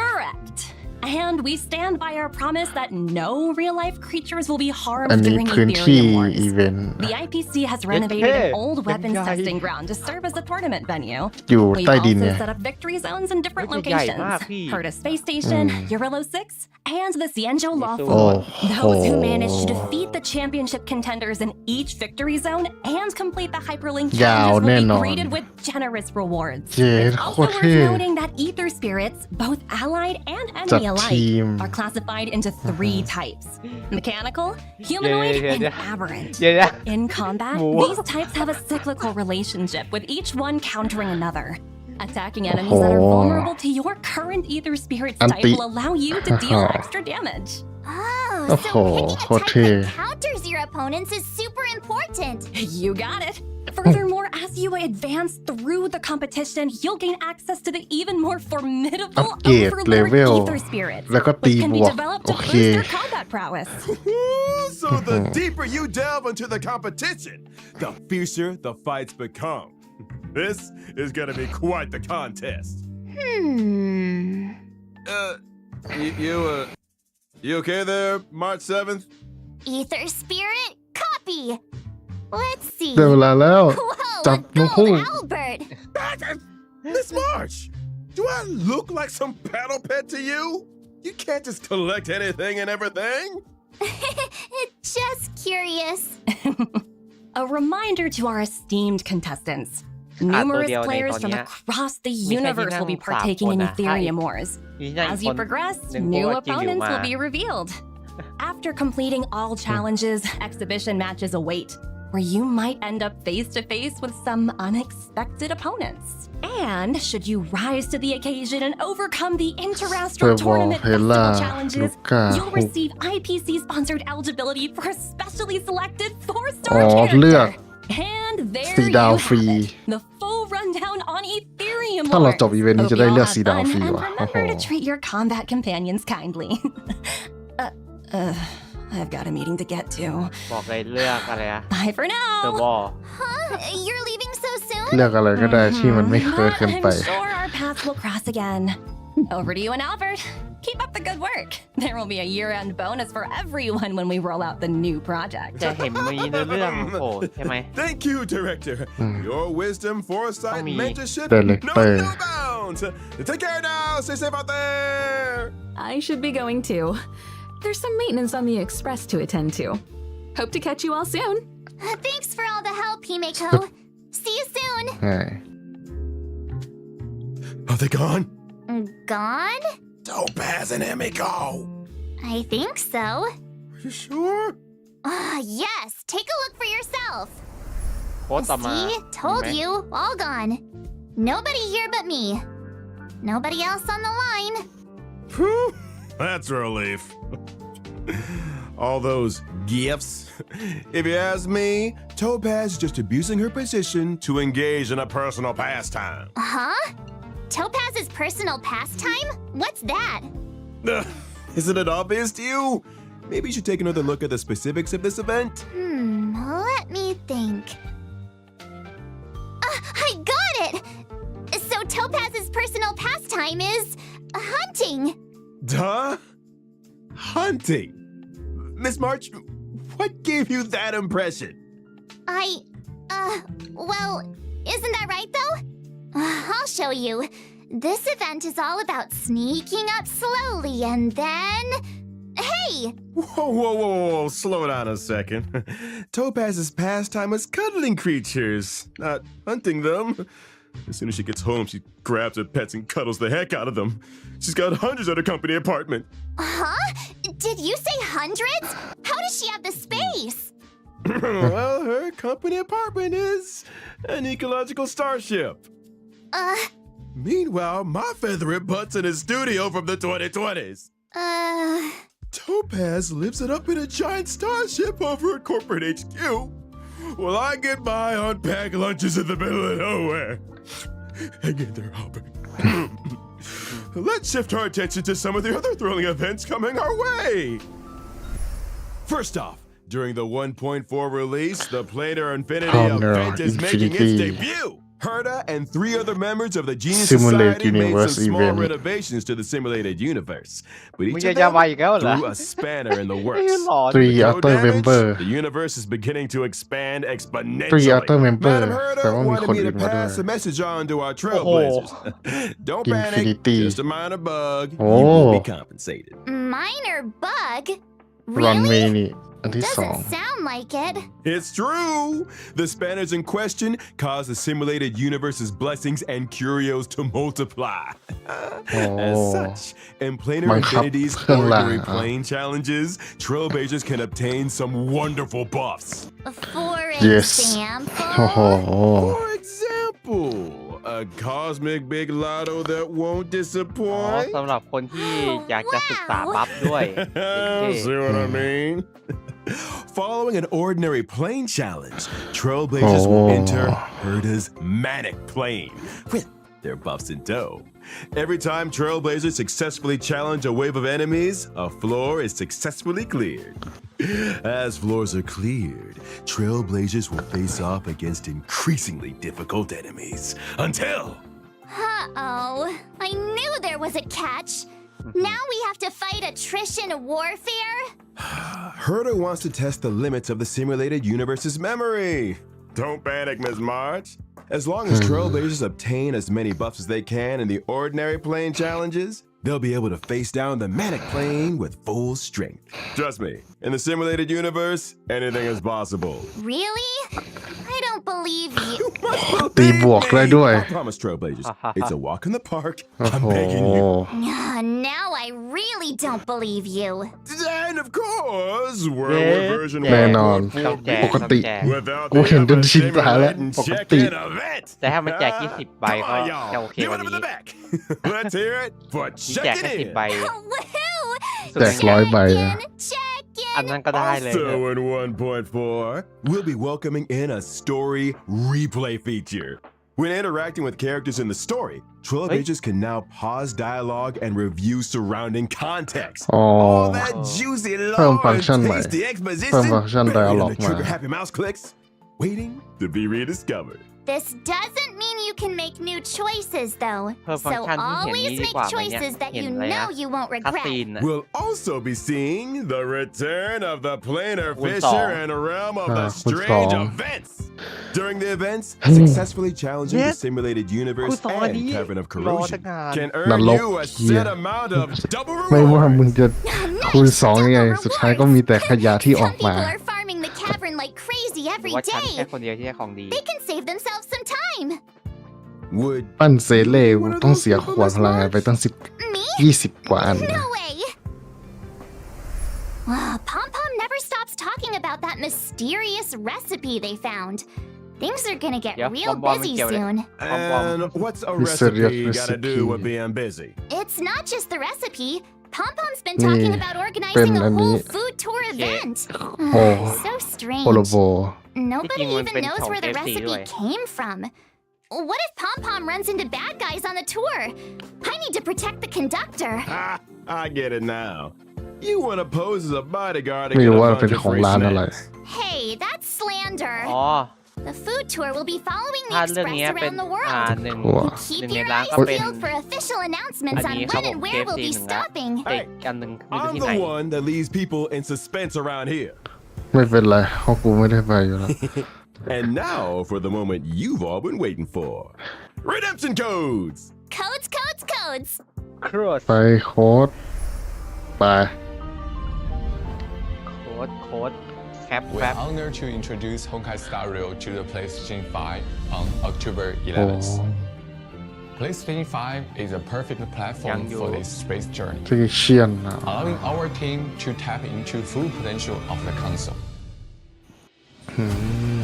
Correct. And we stand by our promise that no real-life creatures will be อัน harmed นี้ during พื้นที่ Ethereum Wars. อีเวนต์ The IPC has renovated an old Hey, weapons guys. testing ground to serve as a tournament venue. อยู่ We've ใต้ดิน also เนี่ย set up victory zones in different เฮ้ยจะใหญ่มาก locations. พี่ Heard a space station, Eurillo 6, and the Cienjo Law Oh. Floor. Oh. Those who manage to defeat the championship contenders in each victory zone and complete the hyperlink ยาว challenges แน่ will น be อน greeted with generous rewards. เจ็ด It's โค also ตร worth เท่ noting that ether spirits, both allied and จัด enemy ที alike, ม are classified into 3 types: mechanical, humanoid, Yeah. and aberrant. เดี๋ยวนะ In combat, What? these types have a cyclical relationship, with each one countering another. Attacking enemies that are Oh. vulnerable to your current ether spirit's type Anti- will allow you to deal extra damage. Oh, so picking a Oh, type that counters your opponents is super important. You got it. Furthermore, as you advance through the competition, you'll gain access to the even more formidable Upgrade Overlord level ether spirits, แล้วก็ตี which can บ be วก developed โอ to เค boost your combat prowess. So the deeper you delve into the competition, the fiercer the fights become. This is gonna be quite the contest. You okay there, March 7th? Ether spirit, copy. Let's see. ได้เวลาแล้ว Whoa, จับ a นกฮู gold ก Albert. Miss March, do I look like some battle pet to you? You can't just collect anything and everything. Just curious. A reminder to our esteemed contestants. Numerous Dio players Dio from Dio. across theมีแค่ universe will be ที่นั่ง partaking in สามคนอะ Ethereum Wars. มีที่นั่งอี As ก you คน progress, หนึ่ง new คนว่าจิงหลิว opponents มา will be revealed. After completing all challenges, exhibition matches await, where you might end up face to face with some unexpected opponents. And should you rise to the occasion and overcome the Interastral Trevor, Tournament Hela, Festival challenges, Luca, you'll Hook. receive IPC sponsored eligibility for a specially selected 4-star อ๋อเลือก character. And there สี you ดาว have ฟรี it, the full rundown on Ethereum ถ้าเรา Wars. จบอีเวนต์นี้ Hope จะได้ you all เลือก had สีดาว fun, ฟรี and ว่ะโอ้โห remember to treat your combat companions kindly. I've got a meeting to get to. บอกเลยเลือกอะไรอะ Bye for เดอะ now. วอล Huh? You're leaving so soon? เลือกอะไรก็ได้ที่มันไม่เคย But เกินไป I'm sure our paths will cross again. Over to you and Albert. Keep up the good work. There will be a year-end bonus for everyone when we roll out the new project. จะเห็นมีเนื้อเรื่องโผล่ใช่ไหม Thank you, Director. Your wisdom, foresight, Tommy. mentorship, Director. no bounds. Take care now. Stay safe out there. I should be going too. There's some maintenance on the express to attend to. Hope to catch you all soon. Thanks for all the help, Himeko. See you soon. ใช่ Are they gone? Gone? Topaz and Emiko. I think so. Are you sure? Yes. Take a look for yourself. โค้ดต่อมา See? Told เห็นไหม you. All gone. Nobody here but me. Nobody else on the line. Whew, that's a relief. All those gifts. If you ask me, Topaz is just abusing her position to engage in a personal pastime. Huh? Topaz's personal pastime? What's that? Isn't it obvious to you? Maybe you should take another look at the specifics of this event. Let me think. I got it! So Topaz's personal pastime is hunting. Duh? Hunting. Miss March, what gave you that impression? Well, Isn't that right, though? I'll show you. This event is all about sneaking up slowly and then... Hey! Whoa, slow down a second. Topaz's pastime is cuddling creatures, not hunting them. As soon as she gets home, she grabs her pets and cuddles the heck out of them. She's got hundreds at her company apartment. Huh? Did you say hundreds? How does she have the space? Well, her company apartment is an ecological starship. Meanwhile, my favorite butt's in his studio from the 2020s. Topaz lives it up in a giant starship over at corporate HQ. Well, I get by on packed lunches in the middle of nowhere. Hang in there, Albert. Let's shift our attention to some of the other thrilling events coming our way. First off, during the 1.4 release, the Planar Infinity event is making its debut. Herta and 3 other members of the Genius Society made some small renovations to the simulated universe, but each of them threw a spanner in the works. 3 Outer Member The universe is beginning to expand 3 exponentially. Outer Member Madam แปล Herta ว่ามี wanted คน me อื่ to นมาด้วย pass a message on to our trailblazers. Don't panic, Infinity just a minor bug. You โอ้ will be compensated. Minor bug? Runway Really? นี่อันที่ Doesn't sound like it. It's true! The spanners in question cause the simulated universe's blessings and curios to multiply. As such, in Planar บังคับ Infinity's เครื่องราง ordinary plane challenges, trailblazers can obtain some wonderful buffs. For Yes. example... โอ้โห For example, a cosmic big lotto that won't อ๋อ disappoint. สำหรับคนที่อยากจะศึกษาบัฟด้วย See what I mean? Following an ordinary plane challenge, trailblazers will enter Herta's manic plane with their buffs in tow. Every time trailblazers successfully challenge a wave of enemies, a floor is successfully cleared. As floors are cleared, trailblazers will face off against increasingly difficult enemies until... Uh-oh. I knew there was a catch. Now we have to fight attrition warfare? Herta wants to test the limits of the simulated universe's memory. Don't panic, Ms. March. As long as trailblazers obtain as many buffs as they can in the ordinary plane challenges, they'll be able to face down the manic plane with full strength. Trust me, in the simulated universe, anything is possible. Really? I don't believe you. ตีบวกได้ด้วย I promise, trailblazers, it's a walk in the park. โอ้ I'm โห begging you. Now I really don't believe you. And of course, worldwide version แน่นอน ต้องแจก ปกติ ต้องแจก without กู the เห็นจน ever ชินตาแล้ว stimulating ปกติ check-in event. แต่ถ้ามันแจก20 ใบ Come ก็ on, จะ y'all. โอเค Give ก it ว่า up in the นี้ back. Let's hear it for นี่แจกแค่ checking 10 ใบ in. Woohoo! แจก100 ใบนะ Check อันนั้นก็ได้เลย Also in 1.4, we'll be welcoming in a story replay feature. When interacting with characters in the story, trailblazers can now pause dialogue and review surrounding context. อ๋อ All that juicy เพิ่ม lore ฟังก์ and ชันใหม่ tasty เพิ่ม exposition ฟังก์ชัน ready to dialogue มา trigger happy mouse clicks, waiting to be rediscovered. This doesn't mean you can make new choices, though. เพิ่มฟังก์ So ชันที่เห็น always นี้ดี make กว่าไหมเนี่ย choices that เห็น you อะไรนะ know you won't คัส regret. ซีน We'll also be seeing the return of the planar คูณ fisher 2 and realm of อ่า the คูณ strange 2 events. During the events, successfully challenging the simulated คูณ universe 2อัน and นี้ cavern of รอ corrosion ตั้งนาน can น earn รก you a เหี้ย set amount of double ไม่ว่า reward. มึงจะคูณ2ยังไง สุดท้ายก็มีแต่ขยะที่ออก Some มา people are farming the cavern like crazy หรือ every ว่าฉันแค่ day. คนเดียวที่ได้ของดี They can save themselves some time. Would ปั้นเซเล่กูต้องเสียขวดพลังงานไปตั้ง Me? 20 กว่าอันนะ No way. Pom Pom never stops talking about that mysterious recipe they found. Things are gonna get Yeah, real Pom Pom busy is getting soon. and what's a Mysterious recipe gotta do recipe. with being busy? It's not just the recipe. Pom Pom's been นี่ talking about เป็น organizing a อันนี้ whole food tour event. โอ้ So โปโล strange. โบ Nobody จริงๆมัน even เป็น knows ของ where the KFC recipe ด้วย came from. What if Pom Pom runs into bad guys on the tour? I need to protect the conductor. Ah, I get it now. You want to pose as a bodyguard ไม่ and get รู้ a ว่า bunch เป็น of ของ free ร้านอะไร snacks. Hey, that's slander. อ๋อ The food tour will be following the ถ้าเรื่อง express นี้เป็น around the หนึ่ง world. ห Keep นึ่งใน your ร้าน eyes ก็เป็น peeled for official announcements อัน on นี้ครับ when ผม and where we'll be KFC หนึ่งละ stopping. แต่อีกอันหนึ่งไม่รู้ I'm ที่ไหน the one that leaves people in suspense around here. ไม่เป็นไรเพราะกูไม่ได้ไปอยู่แล้ว And now for the moment you've all been waiting for. Redemption codes! Codes, codes, codes. โค้ด ไปโค้ดไป โค้ดแคป We're honored to introduce Honkai Star Rail to the PlayStation 5 on October 11th. PlayStation 5 is a perfect platform for this space journey, ที่เชียนนะ allowing our team to tap into full potential of the console.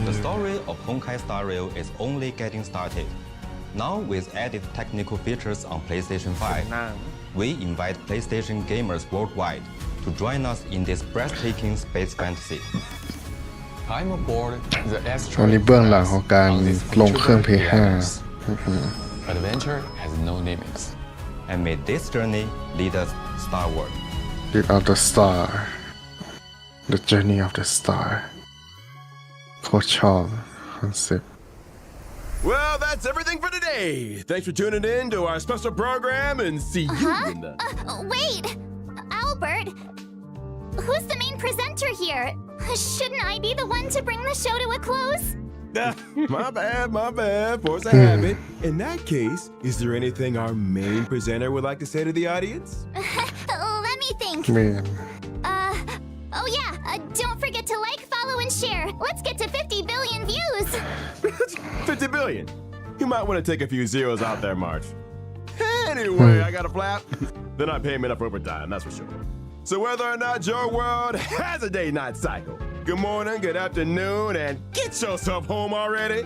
The story of Honkai Star Rail is only getting started. Now with added technical features on PlayStation 5, we invite PlayStation gamers worldwide to join us in this breathtaking space fantasy. I'm aboard the วัน asteroid นี้เบื้องหลังของการ on this ลงเครื่อง October P5 11th. Adventure has no limits. And may this journey lead us starward. Lead of the Star The Journey of the Star โคตรชอบคอนเซ็ปต์ Well, that's everything for today. Thanks for tuning in to our special program and see you in the... Wait! Albert! Who's the main presenter here? Shouldn't I be the one to bring the show to a close? My bad. Force a habit. In that case, is there anything our main presenter would like to say to the audience? Let me think. เมน Oh yeah, don't forget to like, follow, and share. Let's get to 50 billion views. 50 billion. You might want to take a few zeros out there, March. Anyway, I got a flap. They're not paying me enough overtime, that's for sure. So whether or not your world has a day-night cycle, good morning, good afternoon, and get yourself home already.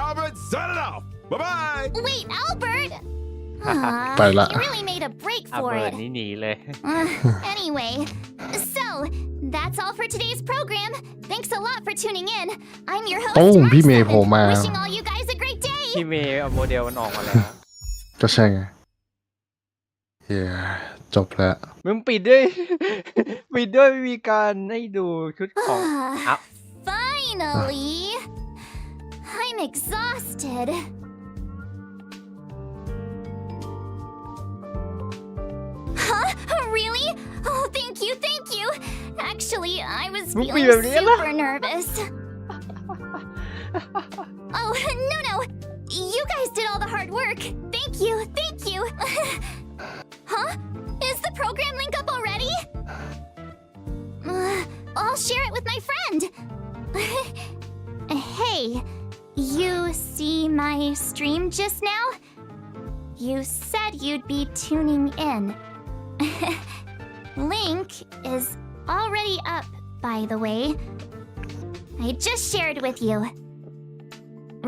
Albert, sign it off. Bye-bye. Wait, Albert! ไปละ You really made a break อ่ะ for เปิด it. นี่หนีเลย Anyway, so that's all for today's program. Thanks a lot for tuning in. I'm your host, โอ้ Mark พี่เมย์โผล่ Seven, มา wishing all you guys a great day. พี่เมย์เอาโมเดลมันออกมาแล้ว ก็ใช่ไงเย้จบแล้ว มึงปิดด้วย ปิดด้วยไม่มีการให้ดูชุดของอ่ะ Finally! I'm exhausted. Huh? Really? Oh, thank you. Actually, I was feeling super nervous. Oh, no. You guys did all the hard work. Thank you. Huh? Is the program link up already? I'll share it with my friend. Hey, you see my stream just now? You said you'd be tuning in. Link is already up, by the way. I just shared with you.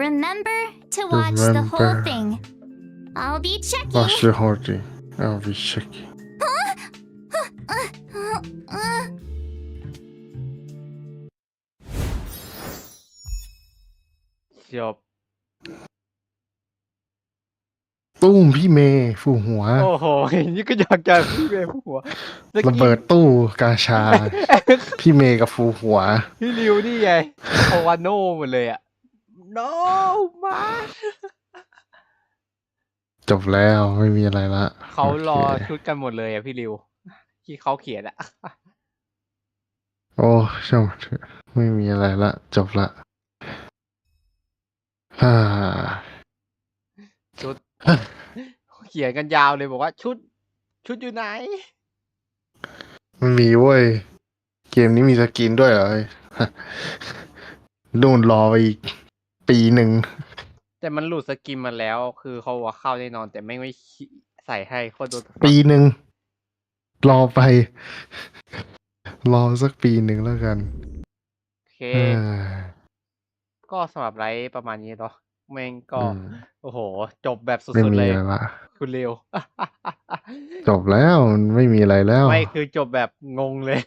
Remember to watch the whole thing. I'll be checking. Watch the whole thing. I'll be checking.จบ ตู้มพี่เมย์ฟูหัว โอ้โหนี่ก็อยากจะพี่เมย์ผู้หัว ระเบิดตู้กาชา พี่เมย์กับฟูหัว พี่ริวนี่ไงโอวาโน่หมดเลยอ่ะ no มา จบแล้วไม่มีอะไรละ เขารอ โอเค ชุดกันหมดเลยอ่ะพี่ริว ที่เขาเขียนอ่ะ โอ้ช่างมันเถอะไม่มีอะไรละจบละฮ่า ชุด เขียนกันยาวเลยบอกว่าชุดอยู่ไหน มันมีเว้ยเกมนี้มีสกินด้วยเหรอ นู่นรอไปอีกปีหนึ่ง แต่มันหลุดสกินมาแล้ว คือเขาว่าเข้าแน่นอนแต่ไม่ใส่ให้โคตรโดน ปีหนึ่งรอไป รอสักปีหนึ่งแล้วกัน โอเค เอ้ย ก็สำหรับไลฟ์ประมาณนี้เนาะแม่งก็ อืม โอ้โห จบแบบสุ ไม่ ดๆ มี เลย อะไรละ คุณเร็ว จบแล้วมันไม่มีอะไรแล้ว ไม่คือจบแบบงงเลย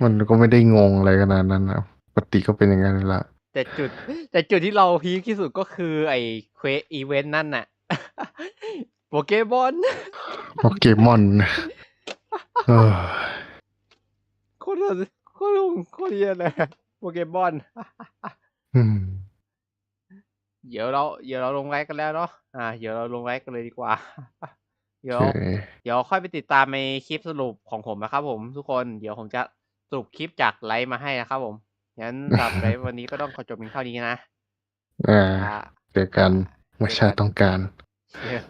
มันก็ไม่ได้งงอะไรขนาดนั้นนะปกติก็เป็นอย่างนั้นแหละ แต่จุดที่เราพีคที่สุดก็คือไอ้เควสอีเวนต์นั่นน่ะ โปเกมอน โปเกมอนเออ โคตรเหี้ยเลยโปเกมอน อืม เดี๋ยวเราลงไลฟ์กันแล้วเนาะเดี๋ยวเราลงไลฟ์กันเลยดีกว่า เดี๋ยว โอเค ค่อยไปติดตามในคลิปสรุปของผมนะครับผมทุกคนเดี๋ยวผมจะสรุปคลิปจากไลฟ์มาให้นะครับผม งั้นสำหรับในวันนี้ก็ต้องขอจบเพียงเท่านี้นะ เจอกันเมื่อชาติต้องการ เชี่ย